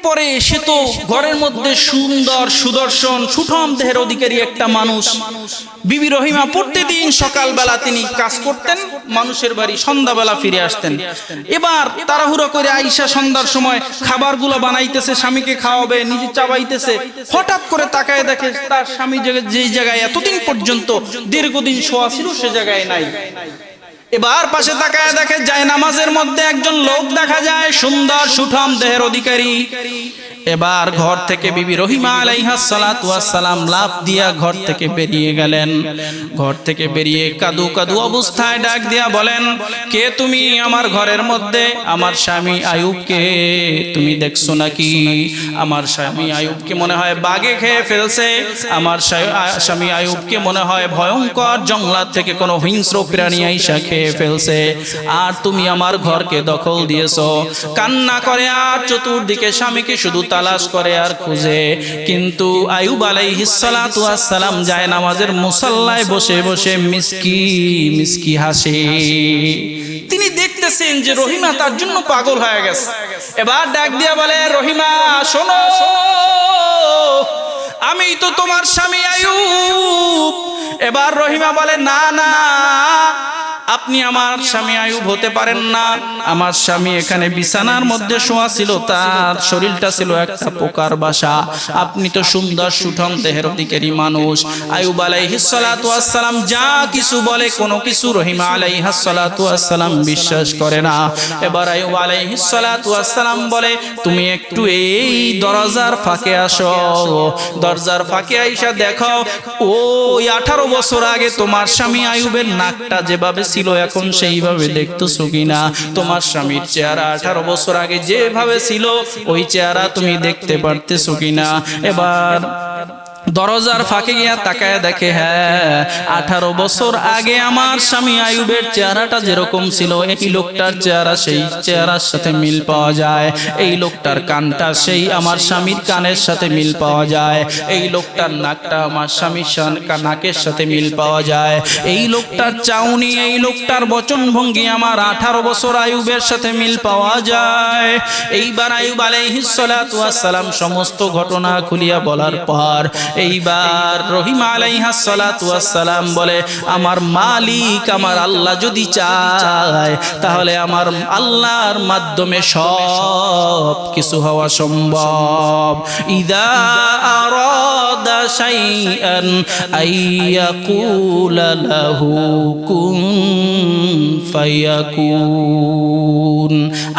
পরে সে তো ঘরের মধ্যে সুন্দর সুদর্শন সুঠাম দেহের অধিকারী একটা মানুষ। বিবি রহিমা প্রতিদিন সকালবেলা তিনি কাজ করতেন, মানুষের বাড়ি সন্ধ্যাবেলা ফিরে আসতেন। এবার তাড়াহুড়ো করে আয়েশা সন্ধ্যার সময় খাবারগুলো বানাইতেছে, স্বামীকে খাওয়াবে, নিজে চাবাইতেছে। হঠাৎ করে তাকায় দেখে তার স্বামী যেই জায়গায় এতদিন পর্যন্ত দীর্ঘদিন শোয়া ছিল সে জায়গায় নাই। এবার পাশে তাকায় দেখে যায় নামাজের মধ্যে একজন লোক দেখা যায়, সুন্দর সুঠাম দেহের অধিকারী। এবার ঘর থেকে বিবি রহিমা আলাইহা সালাতু ওয়াস সালাম লাফ দিয়া ঘর থেকে বেরিয়ে গেলেন। ঘর থেকে বেরিয়ে কাদু কাদু অবস্থায় ডাক দিয়া বলেন কে তুমি? আমার ঘরের মধ্যে আমার স্বামী আইয়ুবকে তুমি দেখছো নাকি? আমার স্বামী আইয়ুবকে মনে হয় বাঘে খেয়ে ফেলছে, আমার স্বামী আইয়ুবকে মনে হয় ভয়ঙ্কর জঙ্গলাত থেকে কোনো হিংস্র প্রাণী আইসা খেয়ে ফেলছে, আর তুমি আমার ঘরকে দখল দিয়েছো। কান্না করে আর চতুর্দিকে স্বামীকে শুধু তালাশ করে আর খুঁজে। কিন্তু আইয়ুব আলাইহিস সালাতু ওয়াস সালাম যায় নামাজের মুসাল্লায় বসে বসে মিসকি মিসকি হাসে। তিনি দেখতেছেন যে রহিমা তার জন্য পাগল হয়ে গেছে। এবার ডাক দিয়া বলে রহিমা শোনো, আমি তো তোমার স্বামী আইয়ুব। এবার রহিমা বলে না না, আপনি আমার স্বামী আইয়ুব হতে পারেন না। আমার স্বামী এখানে বিছানার মধ্যে শোয়া ছিল, তার শরীরটা ছিল একটা পোকার বাসা। আপনি তো সুন্দর সুঠাম দেহের অধিকারী মানুষ। আইয়ুব আলাইহিস সালাতু ওয়াস সালাম যা কিছু বলে কোনো কিছু রহিমা আলাইহিস সালাতু ওয়াস সালাম বিশ্বাস করে না। এবার আইয়ুব আলাইহিস সালাতু ওয়াস সালাম বলে তুমি একটু এই দরজার ফাঁকে আসো। দরজার ফাঁকে আইসা দেখো ওই 18 বছর আগে তোমার স্বামী আইয়ুবের নাকটা যেভাবে ছিল এখন সেইভাবে দেখতেছো কিনা? তোমার স্বামীর চেহারা 18 বছর আগে যেভাবে ছিল ওই চেহারা তুমি দেখতে পারতেছো কিনা? এবার দরজার ফাঁকে গিয়া তাকায় দেখে হ্যাঁ 18 বছর আগে আমার স্বামী আইয়ুবের চেহারাটা যেরকম ছিল এই লোকটার চেহারা সেই চেহারার সাথে মিল পাওয়া যায়। এই লোকটার কানটা সেই আমার স্বামীর কানের সাথে মিল পাওয়া যায়। এই লোকটার নাকটা আমার স্বামীর নাকের সাথে মিল পাওয়া যায়। এই লোকটার চাউনি, এই লোকটার বচনভঙ্গি আমার 18 বছর আইয়ুবের সাথে মিল পাওয়া যায়। এইবার আইয়ুব আলাইহিস সালাতু ওয়াস সালাম সমস্ত ঘটনা খুলিয়া বলার পর এইবার রহিমা আলাইহাস সালাতু ওয়াস সালাম বলে আমার মালিক আমার আল্লাহ যদি চায় তাহলে আমার আল্লাহর মাধ্যমে সব কিছু হওয়া সম্ভব। ইদা আরাদা শাইআন আইয়াকুলা লাহু কুন ফায়াকুন।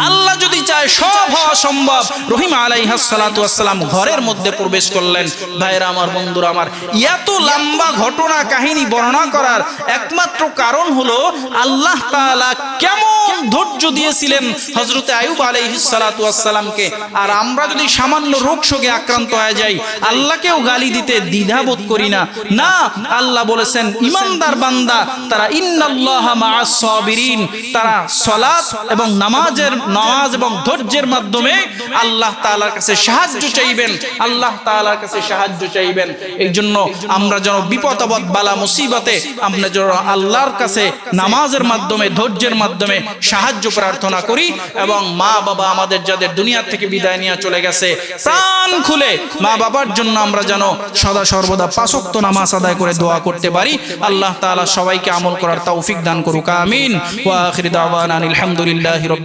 আল্লাহ যদি চায় সব হওয়া সম্ভব। রহিমা আলাইহাস সালাতু ওয়াস সালাম ঘরের মধ্যে প্রবেশ করলেন। ভাইরা আমার, বন্ধুরা আমার, এত লম্বা ঘটনা কাহিনী বর্ণনা করার একমাত্র কারণ হলো আল্লাহ তাআলা কেমন ধৈর্য দিয়েছিলেন হযরতে আইয়ুব আলাইহিস সালাতু ওয়াস সালামকে। আর আমরা যদি সামান্য রোগ শোকে আক্রান্ত হয়ে যাই আল্লাহকেও গালি দিতে দ্বিধাবোধ করি না। না, আল্লাহ বলেছেন ইমানদার বান্দা তারা ইন্নাল্লাহা মাআস সাবিরিন, তারা সালাত এবং নামাজ এবং ধৈর্যের মাধ্যমে আল্লাহ তাআলার কাছে সাহায্য চাইবেন, আল্লাহ তাআলার কাছে সাহায্য চাইবেন। এই জন্য আমরা যেন বিপদ আপদ বালা মুসিবতে আমরা যেন আল্লাহর কাছে নামাজের মাধ্যমে ধৈর্যের মাধ্যমে সাহায্য প্রার্থনা করি। এবং মা বাবা আমাদের যাদের দুনিয়া থেকে বিদায় নিয়ে চলে গেছে প্রাণ খুলে মা বাবার জন্য আমরা যেন সদা সর্বদা 5 ওয়াক্ত নামাজ আদায় করে দোয়া করতে পারি। আল্লাহ তাআলা সবাইকে আমল করার তৌফিক দান করুক, আমিন। ওয়া আখিরু দাওয়ানা আলহামদুলিল্লাহি রাব্বিল